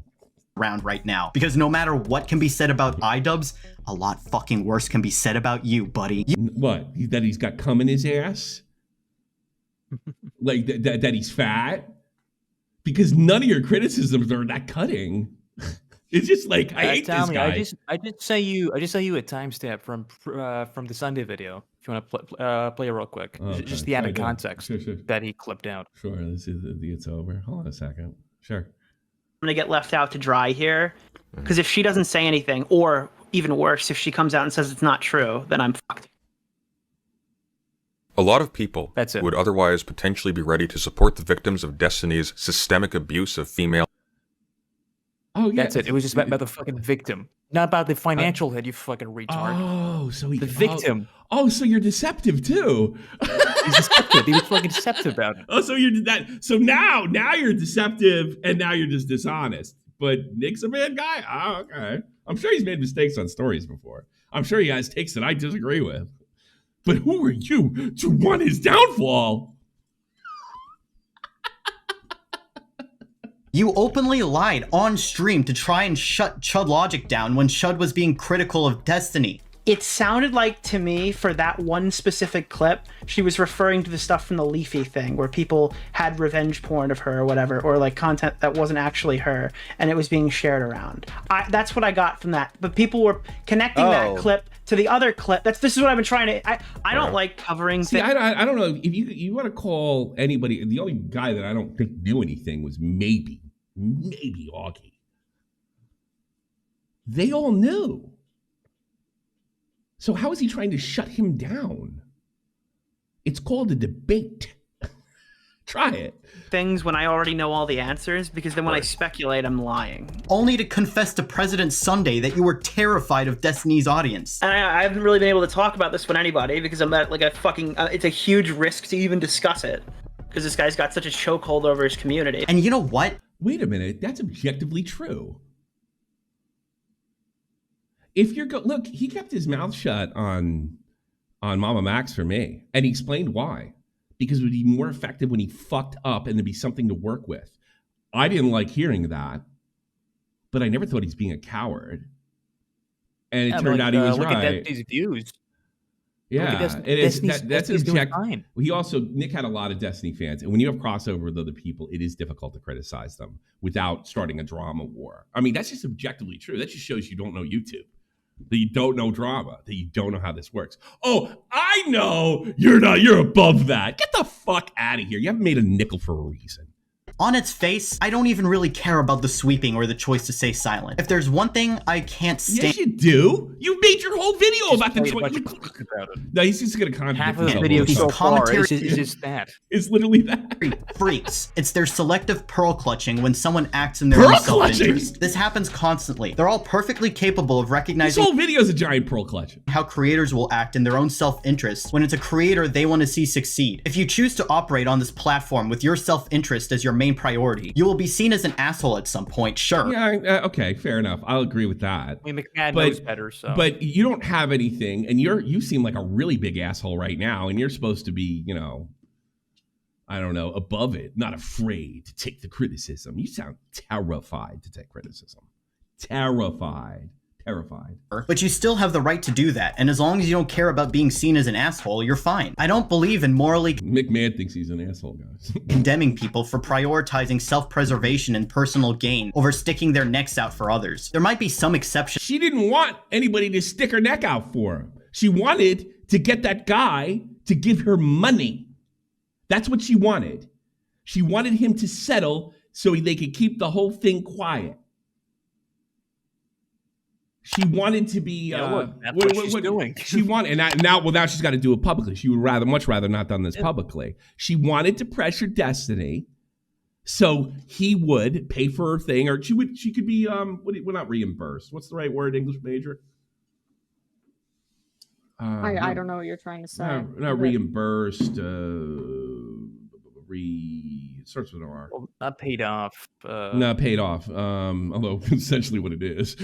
Around right now. Because no matter what can be said about Idubbbz, a lot fucking worse can be said about you, buddy. What? That he's got cum in his ass? Like that he's fat? Because none of your criticisms are that cutting. It's just like I hate this guy. I just sent you a timestamp from the Sunday video. If you want to play it real quick, just the added context that he clipped out. Sure, let's see if it's over. Hold on a second. Sure. I'm gonna get left out to dry here, because if she doesn't say anything, or even worse, if she comes out and says it's not true, then I'm fucked. A lot of people would otherwise potentially be ready to support the victims of Destiny's systemic abuse of female. Oh, yeah. That's it. It was just about the fucking victim, not about the financial head. You fucking retard. Oh, so the victim. Oh, so you're deceptive too. He's deceptive. He was fucking deceptive about it. Oh, so you're that. So now you're deceptive, and now you're just dishonest. But Nick's a bad guy. Oh, okay. I'm sure he's made mistakes on stories before. I'm sure he has takes that I disagree with. But who are you to want his downfall? You openly lied on stream to try and shut Chud Logic down when Chud was being critical of Destiny. It sounded like to me, for that one specific clip, she was referring to the stuff from the Leafy thing where people had revenge porn of her or whatever, or like content that wasn't actually her, and it was being shared around. That's what I got from that. But people were connecting that clip to the other clip. This is what I've been trying to. I don't like covering. See, I don't know if you want to call anybody. The only guy that I don't think knew anything was maybe Augie. They all knew. So how is he trying to shut him down? It's called a debate. Try it. Things when I already know all the answers, because then when I speculate, I'm lying. Only to confess to President Sunday that you were terrified of Destiny's audience. And I haven't really been able to talk about this with anybody because I'm at like a fucking. It's a huge risk to even discuss it because this guy's got such a chokehold over his community. And you know what? Wait a minute. That's objectively true. If you're look, he kept his mouth shut on Mama Max for me, and he explained why. Because it would be more effective when he fucked up and there'd be something to work with. I didn't like hearing that, but I never thought he's being a coward. And it turned out he was look right. At Destiny's views. Yeah, that's an objective. He also, Nick had a lot of Destiny fans, and when you have crossover with other people, it is difficult to criticize them without starting a drama war. I mean, that's just objectively true. That just shows you don't know YouTube. That you don't know drama, that you don't know how this works. Oh, I know you're above that. Get the fuck out of here. You haven't made a nickel for a reason. On its face, I don't even really care about the sweeping or the choice to stay silent. If there's one thing I can't stand— Yes, you do. You made your whole video about the choice. No, he's just going to contradict half of the video so far is just that. It's literally that. Freaks. It's their selective pearl clutching when someone acts in their own self-interest. This happens constantly. They're all perfectly capable of recognizing— This whole video is a giant pearl clutch. —how creators will act in their own self-interest when it's a creator they want to see succeed. If you choose to operate on this platform with your self-interest as your main priority, you will be seen as an asshole at some point, sure. Yeah, okay, fair enough. I'll agree with that. I mean, McMAD knows better, so. But you don't have anything, and you seem like a really big asshole right now, and you're supposed to be, I don't know, above it, not afraid to take the criticism. You sound terrified to take criticism. Terrified. But you still have the right to do that, and as long as you don't care about being seen as an asshole, you're fine. I don't believe in morally— McMAD thinks he's an asshole, guys. —condemning people for prioritizing self-preservation and personal gain over sticking their necks out for others. There might be some exceptions. She didn't want anybody to stick her neck out for her. She wanted to get that guy to give her money. That's what she wanted. She wanted him to settle so they could keep the whole thing quiet. She wanted to be. That's what she's doing. She wanted, and now she's got to do it publicly. She would much rather not done this publicly. She wanted to pressure Destiny, so he would pay for her thing, or she could be well, not reimbursed. What's the right word, English major? I don't know what you're trying to say. Not reimbursed. It starts with an R. Well, not paid off. Not paid off. Although essentially what it is.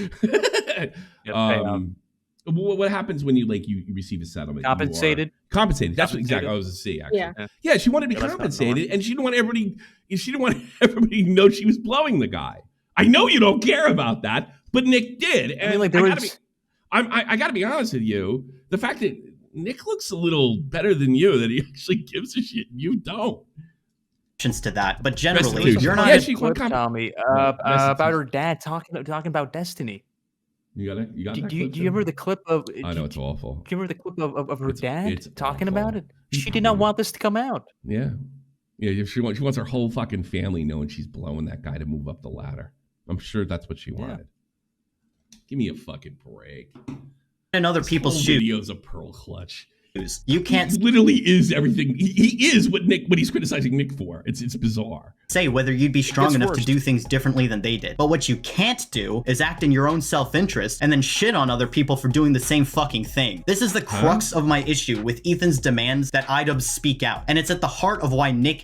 What happens when you receive a settlement? Compensated. Compensated. That's what exactly I was to see. Actually, yeah. She wanted to be compensated, and she didn't want everybody. She didn't want everybody to know she was blowing the guy. I know you don't care about that, but Nick did. And I got to be honest with you. The fact that Nick looks a little better than you, that he actually gives a shit, you don't. To that, but generally, you're not. Yeah, she tell me about her dad talking about Destiny. You got it. Do you remember the clip of? I know it's awful. Do you remember the clip of her dad talking awful. about it? She did not want this to come out. Yeah. She wants her whole fucking family knowing she's blowing that guy to move up the ladder. I'm sure that's what she wanted. Give me a fucking break. In other people's shoes. Video's a pearl clutch. You can't He literally is everything. He is what he's criticizing Nick for. It's bizarre. Say whether you'd be strong enough to do things differently than they did. But what you can't do is act in your own self-interest and then shit on other people for doing the same fucking thing. This is the crux of my issue with Ethan's demands that Idubbbz speak out. And it's at the heart of why Nick...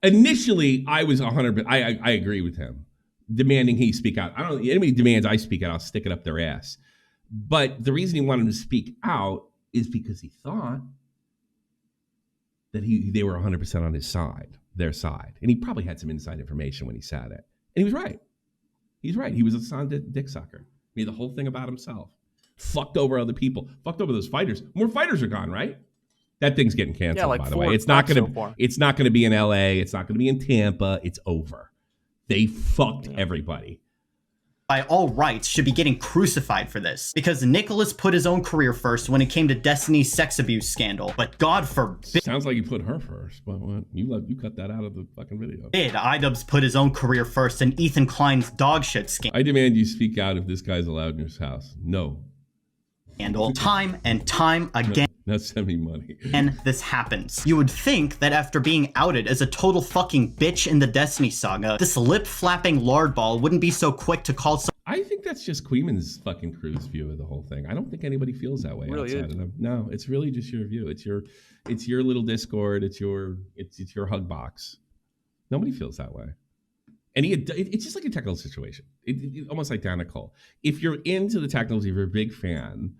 Initially, I was 100%. I agree with him. Demanding he speak out. I don't... Anybody demands I speak out, I'll stick it up their ass. But the reason he wanted him to speak out is because he thought that they were 100% on his side, their side. And he probably had some inside information when he said it. And he was right. He's right. He was a son dick sucker. Made the whole thing about himself. Fucked over other people. Fucked over those fighters. More fighters are gone, right? That thing's getting canceled, by the way. It's not gonna be in LA. It's not gonna be in Tampa. It's over. They fucked everybody. By all rights, should be getting crucified for this. Because Nicholas put his own career first when it came to Destiny's sex abuse scandal. But God forbid... Sounds like you put her first. But what? You cut that out of the fucking video. Idubbbz put his own career first in Ethan Klein's dog shit scandal. I demand you speak out if this guy's allowed in your house. No. Time and time again. Not send me money. And this happens. You would think that after being outed as a total fucking bitch in the Destiny saga, this lip-flapping lardball wouldn't be so quick to call I think that's just Queeman's fucking crew's view of the whole thing. I don't think anybody feels that way outside of them. No, it's really just your view. It's your little Discord. It's your hug box. Nobody feels that way. And it's just like a technical situation. Almost identical. If you're into the technicals, if you're a big fan,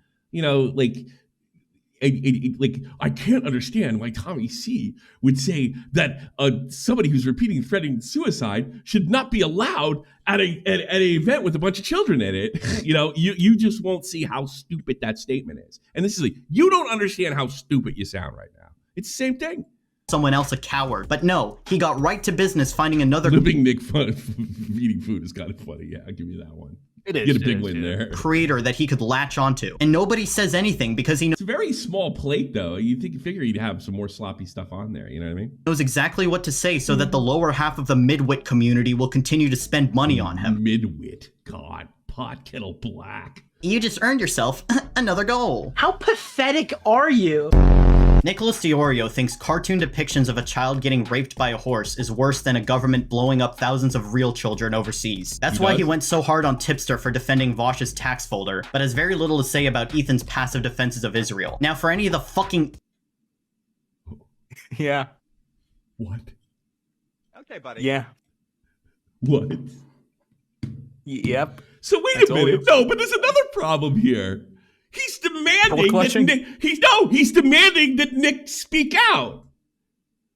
I can't understand why Tommy C would say that somebody who's repeating threatening suicide should not be allowed at an event with a bunch of children in it. You just won't see how stupid that statement is. And this is you don't understand how stupid you sound right now. It's the same thing. Someone else a coward. But no, he got right to business finding another... Living Nick eating food is kind of funny. Yeah, I'll give you that one. It is. Get a big win there. Creator that he could latch onto. And nobody says anything because he knows... It's a very small plate, though. You figure he'd have some more sloppy stuff on there. You know what I mean? Knows exactly what to say so that the lower half of the midwit community will continue to spend money on him. Midwit? God. Pot kettle black. You just earned yourself another goal. How pathetic are you? Nicholas DeOrio thinks cartoon depictions of a child getting raped by a horse is worse than a government blowing up thousands of real children overseas. That's why he went so hard on Tipster for defending Vosh's tax folder, but has very little to say about Ethan's passive defenses of Israel. Now, for any of the fucking... Yeah. What? Okay, buddy. Yeah. What? Yep. So wait a minute. No, but there's another problem here. He's demanding that Nick speak out.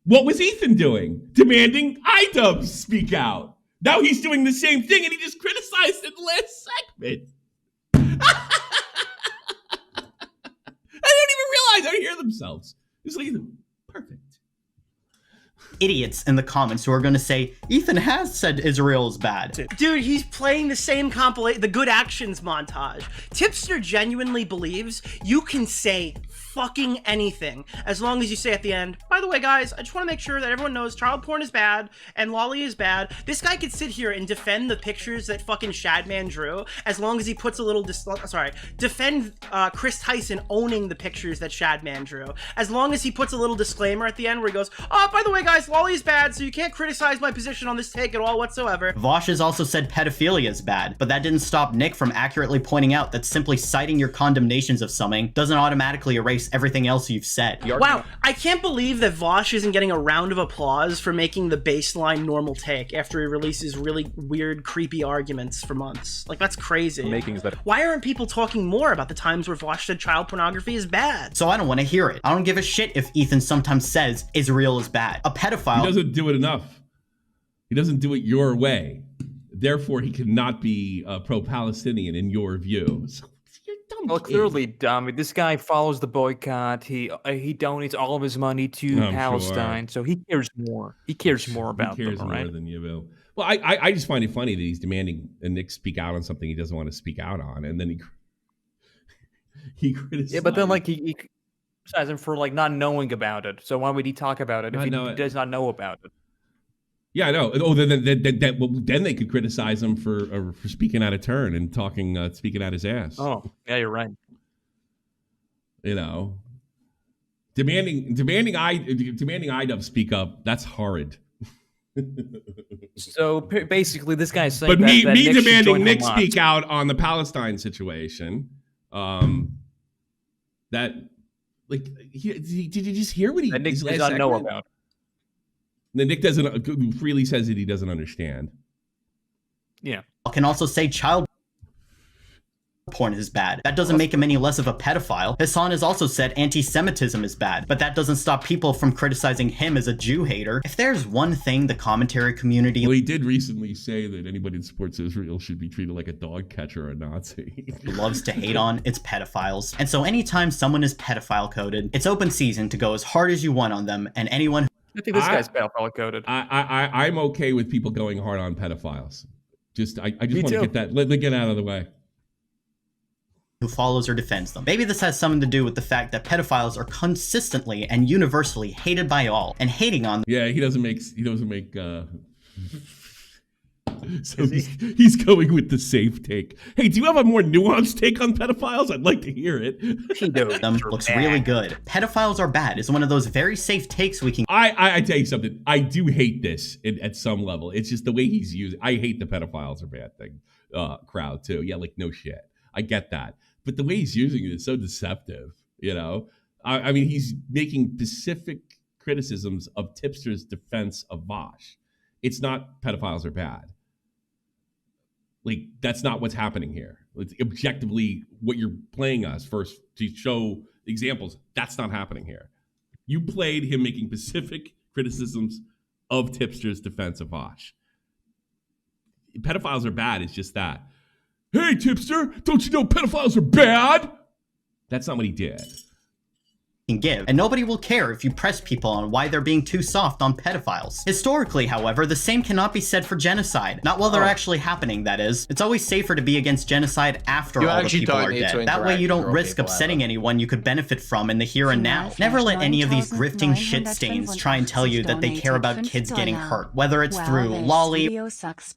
What was Ethan doing? Demanding Idubbbz speak out. Now he's doing the same thing, and he just criticized it in the last segment. I don't even realize they hear themselves. It's like perfect. Idiots in the comments who are going to say, Ethan has said Israel is bad. Dude, he's playing the same the good actions montage. Tipster genuinely believes you can say fucking anything as long as you say at the end, by the way, guys, I just want to make sure that everyone knows child porn is bad and lolly is bad. This guy could sit here and defend the pictures that fucking Shadman drew as long as he puts a little defend Chris Tyson owning the pictures that Shadman drew as long as he puts a little disclaimer at the end where he goes, oh, by the way, guys, lolly is bad, so you can't criticize my position on this take at all whatsoever. Vosh has also said pedophilia is bad, but that didn't stop Nick from accurately pointing out that simply citing your condemnations of something doesn't automatically erase everything else you've said. Wow, I can't believe that Vosh isn't getting a round of applause for making the baseline normal take after he releases really weird, creepy arguments for months. Like, that's crazy. Why aren't people talking more about the times where Vosh said child pornography is bad? So I don't want to hear it. I don't give a shit if Ethan sometimes says Israel is bad. A pedophile... He doesn't do it enough. He doesn't do it your way. Therefore, he cannot be pro-Palestinian in your view. So you're dumb. Well, clearly dumb. This guy follows the boycott. He donates all of his money to Palestine, so he cares more. He cares more about them, right? More than you will. Well, I just find it funny that he's demanding Nick speak out on something he doesn't want to speak out on, and then he criticizes. Yeah, but then he criticizes him for not knowing about it. So why would he talk about it if he does not know about it? Yeah, I know. Oh, then they could criticize him for speaking out of turn and speaking out his ass. Oh, yeah, you're right. Demanding Idubbbz speak up. That's horrid. So basically, this guy's saying but that me Nick demanding Nick Hamas. speak out on the Palestine situation. That like did you just hear what he Nick does not know about? Then Nick doesn't freely says that he doesn't understand. Yeah. Can also say child porn is bad. That doesn't make him any less of a pedophile. Hasan has also said anti-Semitism is bad, but that doesn't stop people from criticizing him as a Jew hater. If there's one thing the commentary community... Well, he did recently say that anybody that supports Israel should be treated like a dog catcher or a Nazi. loves to hate on, it's pedophiles. And so anytime someone is pedophile coded, it's open season to go as hard as you want on them, and anyone I think this guy's pedophile coded. I'm okay with people going hard on pedophiles. I just want to get that, let get out of the way. who follows or defends them. Maybe this has something to do with the fact that pedophiles are consistently and universally hated by all, and hating on them. Yeah, he doesn't make so he's going with the safe take. Hey, do you have a more nuanced take on pedophiles? I'd like to hear it. Looks really good. Pedophiles are bad is one of those very safe takes we can. I tell you something. I do hate this at some level. It's just the way he's using. I hate the pedophiles are bad thing crowd too. Yeah, like no shit. I get that, but the way he's using it is so deceptive. You know, I mean, he's making specific criticisms of Tipster's defense of Vosh. It's not pedophiles are bad. Like, that's not what's happening here. It's objectively what you're playing us first to show examples. That's not happening here. You played him making specific criticisms of Tipster's defense of Vosh. Pedophiles are bad. It's just that. Hey, Tipster, don't you know pedophiles are bad? That's not what he did. Give, and nobody will care if you press people on why they're being too soft on pedophiles. Historically, however, the same cannot be said for genocide. Not while they're actually happening, that is. It's always safer to be against genocide after all the people are dead. That way you don't risk upsetting anyone you could benefit from in the here and now. Never let any of these grifting shit stains try and tell you that they care about kids getting hurt, whether it's through lolly.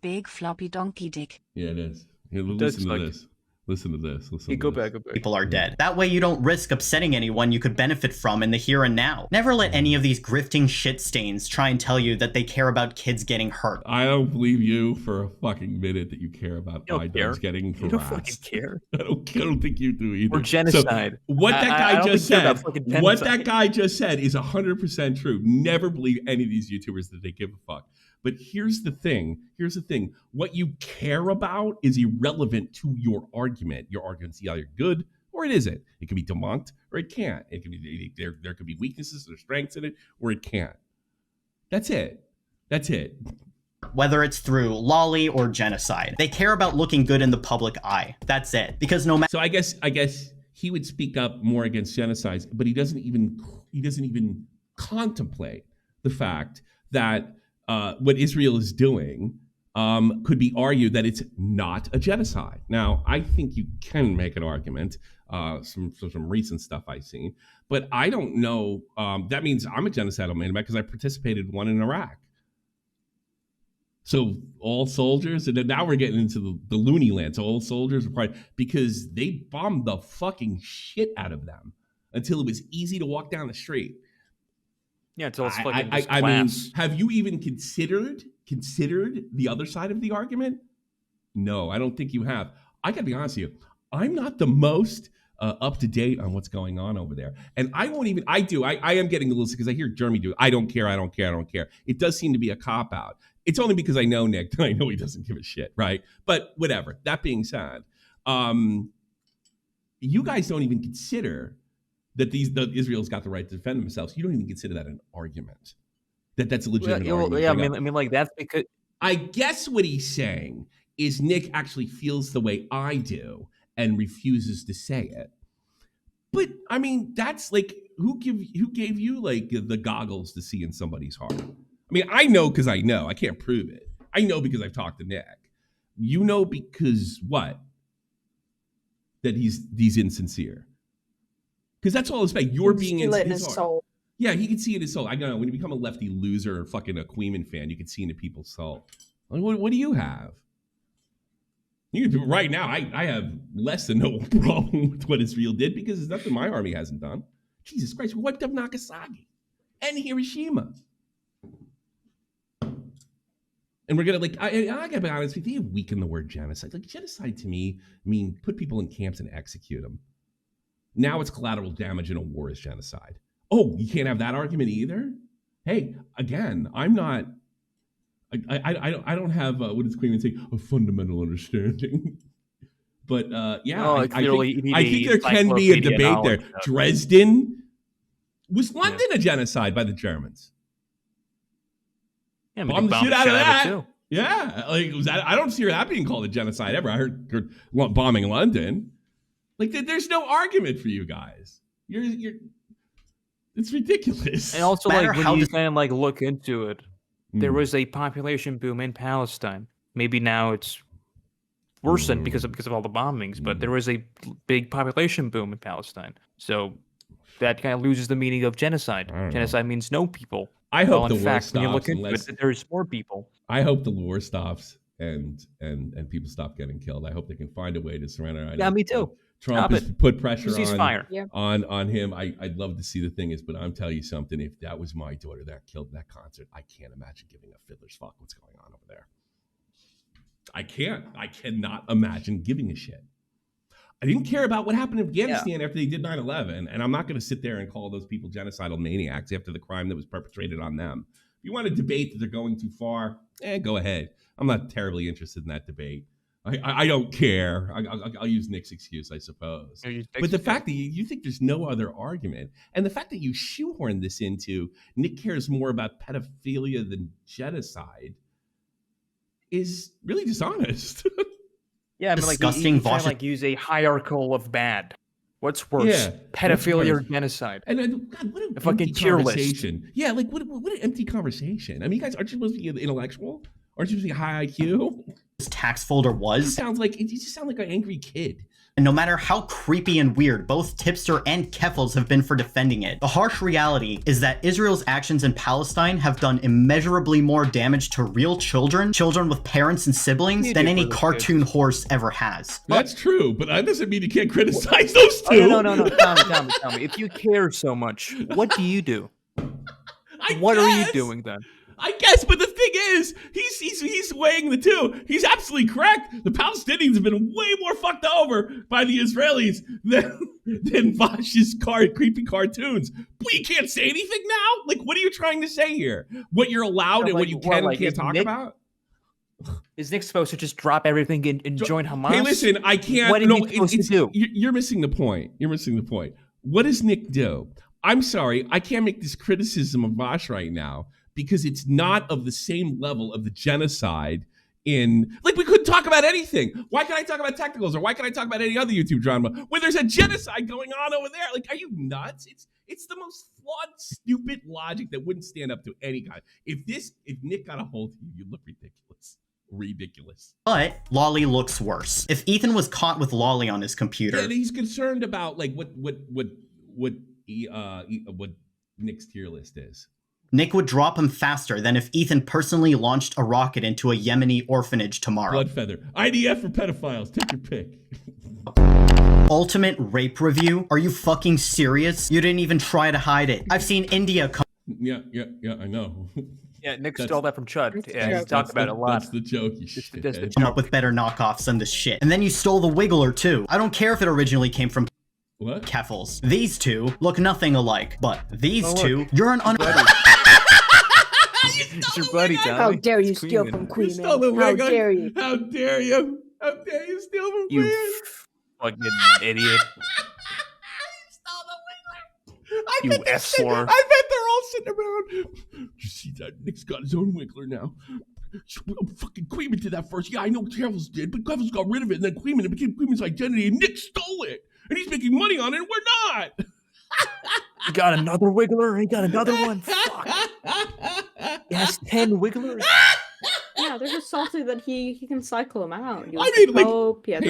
Big floppy donkey dick. Yeah, it is. Here, listen to this. Listen to this. Go back. People are dead. That way you don't risk upsetting anyone you could benefit from in the here and now. Never let any of these grifting shit stains try and tell you that they care about kids getting hurt. I don't believe you for a fucking minute that you care about Idubbbz getting harassed. You don't fucking care. I don't think you do either. Or genocide. So what that guy just said is 100% true. Never believe any of these YouTubers that they give a fuck. But here's the thing. What you care about is irrelevant to your argument. Your argument's either good or it isn't. It can be debunked or it can't. It can be there could be weaknesses or strengths in it, or it can't. That's it. Whether it's through lolly or genocide. They care about looking good in the public eye. That's it. Because no matter. So I guess he would speak up more against genocides, but he doesn't even contemplate the fact that what Israel is doing could be argued that it's not a genocide. Now, I think you can make an argument, some recent stuff I've seen, but I don't know. That means I'm a genocidal man because I participated in one in Iraq. So all soldiers, and then now we're getting into the loony land. So all soldiers are probably, because they bombed the fucking shit out of them until it was easy to walk down the street. Yeah, until it's fucking I mean, have you even considered the other side of the argument? No, I don't think you have. I gotta be honest with you. I'm not the most up to date on what's going on over there, and I won't even. I am getting a little sick because I hear Jeremy do. I don't care. It does seem to be a cop out. It's only because I know Nick. I know he doesn't give a shit, right? But whatever. That being said, you guys don't even consider that Israel's got the right to defend themselves. You don't even consider that an argument. That's a legitimate argument. Yeah, I mean, like, that's because... I guess what he's saying is Nick actually feels the way I do and refuses to say it. But, I mean, that's like, who gave you, like, the goggles to see in somebody's heart? I mean, I know because I know. I can't prove it. I know because I've talked to Nick. You know because what? That he's insincere. Because that's all it's about. You're being in his soul. Yeah, he can see in his soul. I know when you become a lefty loser or fucking a Queeman fan, you can see into people's soul. Like, what do you have? Right now, I have less than no problem with what Israel did because there's nothing my army hasn't done. Jesus Christ, we wiped up Nagasaki and Hiroshima. And we're going to, I got to be honest with you, weaken the word genocide. Like, genocide to me mean put people in camps and execute them. Now it's collateral damage in a war is genocide. Oh, you can't have that argument either? Hey, again, I'm not, I don't have, what does Queen say, a fundamental understanding. But yeah, I think there can be a debate there. Dresden, was London a genocide by the Germans? Yeah, bomb the shit out of that. Yeah, like was that? I don't see that being called a genocide ever. I heard bombing London. Like there's no argument for you guys. You're. It's ridiculous. And also, like when you kind of like look into it, there was a population boom in Palestine. Maybe now it's worsened because of all the bombings, but there was a big population boom in Palestine. So that kind of loses the meaning of genocide. Genocide means no people. I hope the war fact, stops. when you look into it, there's more people. I hope the war stops and people stop getting killed. I hope they can find a way to surrender. Yeah, me too. Trump has put pressure on him. I'd love to see the thing is, but I'm telling you something. If that was my daughter that killed in that concert, I can't imagine giving a fiddler's fuck what's going on over there. I cannot imagine giving a shit. I didn't care about what happened in Afghanistan after they did 9/11, and I'm not going to sit there and call those people genocidal maniacs after the crime that was perpetrated on them. If you want to debate that they're going too far, go ahead. I'm not terribly interested in that debate. I don't care. I'll use Nick's excuse, I suppose. But the fact that you think there's no other argument, and the fact that you shoehorn this into Nick cares more about pedophilia than genocide is really dishonest. Yeah, I mean, disgusting. You try to use a hierarchical of bad. What's worse, pedophilia or genocide? And God, what a fucking tier list. Yeah, like what an empty conversation. I mean, you guys aren't you supposed to be intellectual? Aren't you supposed to be high IQ? This tax folder was. You just sound like an angry kid. And no matter how creepy and weird both Tipster and Keffels have been for defending it, the harsh reality is that Israel's actions in Palestine have done immeasurably more damage to real children with parents and siblings, than any cartoon horse ever has. That's true, but that doesn't mean you can't criticize those two. Oh, no. Tell me. If you care so much, what do you do? What are you doing then? I guess, but the thing is, he's weighing the two. He's absolutely correct. The Palestinians have been way more fucked over by the Israelis than Vosh's creepy cartoons. But you can't say anything now? Like, what are you trying to say here? What you're allowed and what you can and can't talk about? Is Nick supposed to just drop everything and join Hamas? Hey, listen, I can't. What is he supposed to do? You're missing the point. What does Nick do? I'm sorry, I can't make this criticism of Vosh right now, because it's not of the same level of the genocide in, like, we couldn't talk about anything. Why can't I talk about technicals, or why can't I talk about any other YouTube drama when there's a genocide going on over there? Like, are you nuts? It's the most flawed, stupid logic that wouldn't stand up to any guy. If Nick got a hold of you, you'd look ridiculous. But Lolly looks worse. If Ethan was caught with Lolly on his computer, he's concerned about like what Nick's tier list is. Nick would drop him faster than if Ethan personally launched a rocket into a Yemeni orphanage tomorrow. Blood feather. IDF for pedophiles. Take your pick. Ultimate rape review? Are you fucking serious? You didn't even try to hide it. I've seen India come. Yeah, I know. Yeah, Nick stole that from Chud. Yeah, he talked about it a lot. That's the joke, you shit. Come up with better knockoffs than this shit. And then you stole the Wiggler too. I don't care if it originally came from what? Keffels. These two look nothing alike, but these two, you're an It's your buddy, Tommy. How dare you steal from Queen, man? How dare you? How dare you? How dare you steal from Queen? You fucking idiot. You F4. I bet they're all sitting around. You see that? Nick's got his own Wiggler now. Fucking Queeman did that first. Yeah, I know Keffels did, but Keffels got rid of it, and then it became Queeman's identity, and Nick stole it. And he's making money on it, and we're not. He got another Wiggler. He got another one. Fuck. He has 10 Wigglers. Yeah, they're just salty that he can cycle them out. Hey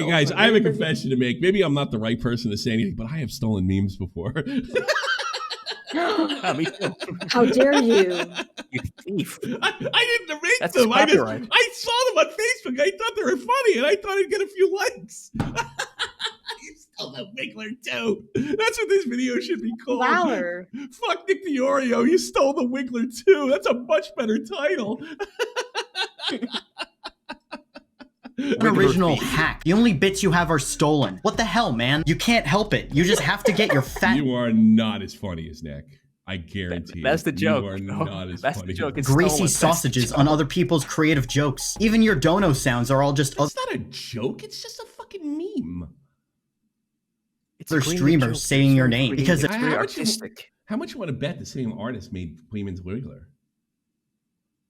guys, I have a confession to make. Maybe I'm not the right person to say anything, but I have stolen memes before. How dare you? You thief. I didn't make them. I saw them on Facebook. I thought they were funny, and I thought I'd get a few likes. You stole stole the Wiggler too. That's what this video should be called. Valor. Fuck Nick DeOrio, you stole the Wiggler too. That's a much better title. An original hack. The only bits you have are stolen. What the hell, man? You can't help it. You just have to get your fat... You are not as funny as Nick. I guarantee. That's the joke. You are not as That's funny. the joke. It's greasy stolen. sausages on other people's creative jokes. Even your dono sounds are all just It's not a joke. It's just a fucking meme. It's other a streamers joke. saying your name It's because it's very How artistic. much you want to bet the same artist made Queeman's Wiggler?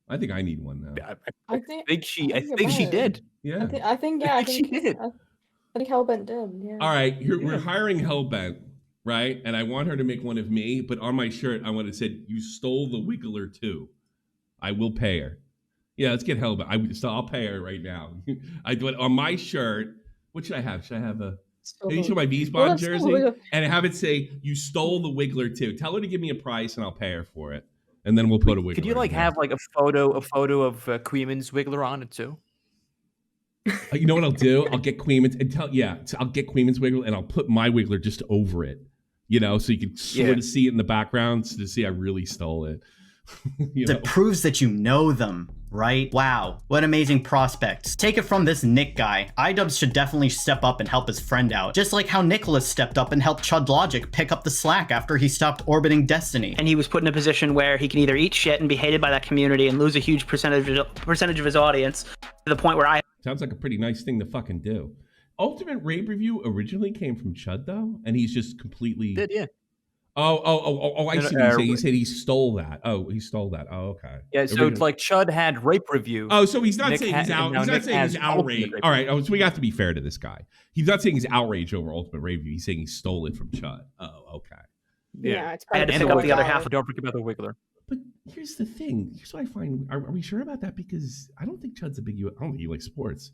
I think I need one now. I think she did. Yeah. I think yeah. I She think did. I think Hellbent did. Yeah. All right, we're hiring Hellbent, right? And I want her to make one of me, but on my shirt, I want to say, "You stole the Wiggler too." I will pay her. Yeah, let's get Hellbent. I'll pay her right now. I do it on my shirt. What should I have? Should I have a? Can you show my Beesbond jersey and have it say, "You stole the Wiggler too"? Tell her to give me a price, and I'll pay her for it. And then we'll put a Wiggler. Could you like in there. have like a photo of Queeman's Wiggler on it too? You know what I'll do? I'll get Queeman's and I'll get Queeman's Wiggler and I'll put my Wiggler just over it. You know, so you can sort of see it in the background to see I really stole it. It proves that you know them, right? Wow, what amazing prospects. Take it from this Nick guy. Idubbbz should definitely step up and help his friend out, just like how Nicholas stepped up and helped Chud Logic pick up the slack after he stopped orbiting Destiny. And he was put in a position where he can either eat shit and be hated by that community and lose a huge percentage of his audience, to the point where Sounds like a pretty nice thing to fucking do. Ultimate Rape Review originally came from Chud though, and he's just completely Did yeah. Oh, I see what he's saying. He said he stole that. Oh, he stole that. Oh, okay. Yeah, so it's like Chud had Rape Review. Oh, so he's not Nick saying had- he's out. and now He's not Nick saying he's has outraged. Ultimate Rape All right, so we have to be fair to this guy. He's not saying he's outraged over Ultimate Rape Review. He's saying he stole it from Chud. Oh, okay. Yeah, it's I had to probably pick up so the other valid. half. Don't forget about the Wiggler. But here's the thing. Here's what I find. Are we sure about that? Because I don't think Chud's a big. I don't think he likes sports.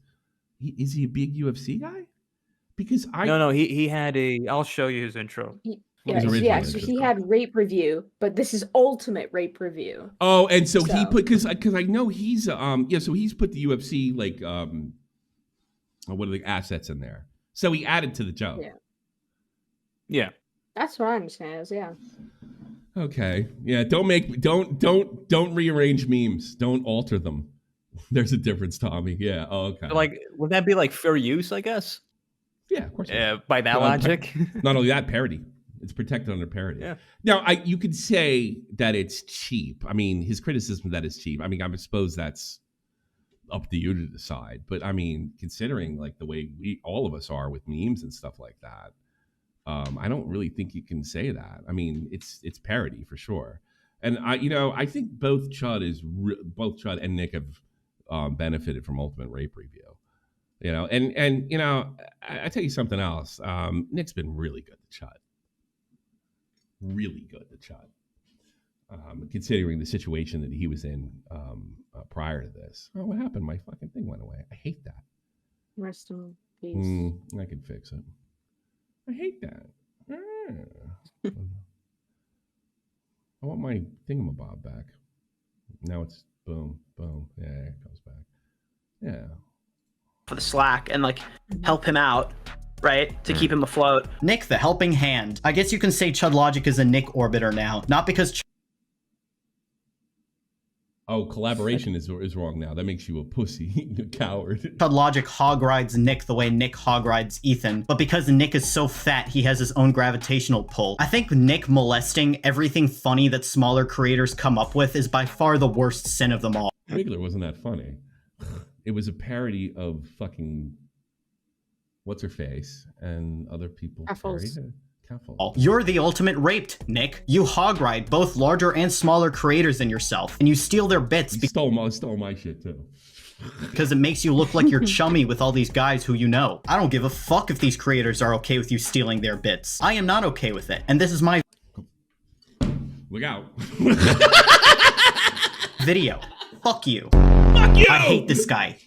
Is he a big UFC guy? Because No, he had a. I'll show you his intro. Yeah, his yeah. original So intro? he had Rape Review, but this is Ultimate Rape Review. Oh, and so he So- put because I know he's so he's put the UFC like what are the assets in there. So he added to the joke. Yeah. Yeah. That's what I understand. Is yeah. Okay. Yeah. Don't rearrange memes. Don't alter them. There's a difference, Tommy. Yeah. Oh, okay. Like, would that be like fair use? I guess. Yeah, of course. By that logic. Not only that, parody. It's protected under parody. Yeah. Now, you could say that it's cheap. I mean, his criticism that it's cheap. I mean, I suppose that's up to you to decide. But I mean, considering like the way all of us are with memes and stuff like that, I don't really think you can say that. I mean, it's parody for sure. And I think both Chud and Nick have benefited from Ultimate Rape Review. You know, and you know, I tell you something else. Nick's been really good to Chud. Really good to Chud. Considering the situation that he was in prior to this. Oh, what happened? My fucking thing went away. I hate that. Rest in peace. I can fix it. I hate that. I want my thingamabob back. Now it's boom, boom. Yeah, it comes back. Yeah. for the slack and like help him out, right? To keep him afloat. Nick, the helping hand. I guess you can say Chud Logic is a Nick orbiter now. Not because Oh, collaboration is wrong now. That makes you a pussy, you coward. Chud Logic hog rides Nick the way Nick hog rides Ethan, but because Nick is so fat, he has his own gravitational pull. I think Nick molesting everything funny that smaller creators come up with is by far the worst sin of them all. Wiggler wasn't that funny. It was a parody of fucking what's her face and other people. Raffles. You're the ultimate raped, Nick. You hog ride both larger and smaller creators than yourself, and you steal their bits stole my shit too. Because it makes you look like you're chummy with all these guys who you know. I don't give a fuck if these creators are okay with you stealing their bits. I am not okay with it, and this is my Look out. video. Fuck you. Fuck you! I hate this guy.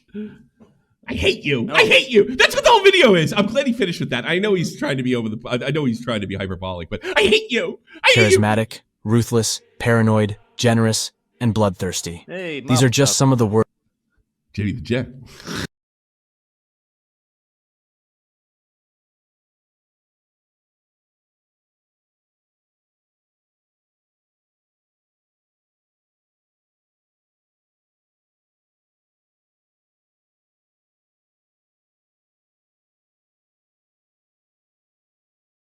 I hate you. I hate you. That's what the whole video is. I'm glad he finished with that. I know he's trying to be I know he's trying to be hyperbolic, but I hate you. I hate Charismatic, ruthless, paranoid, generous, and bloodthirsty. Hey, These are just some of the words. Jimmy the Jet.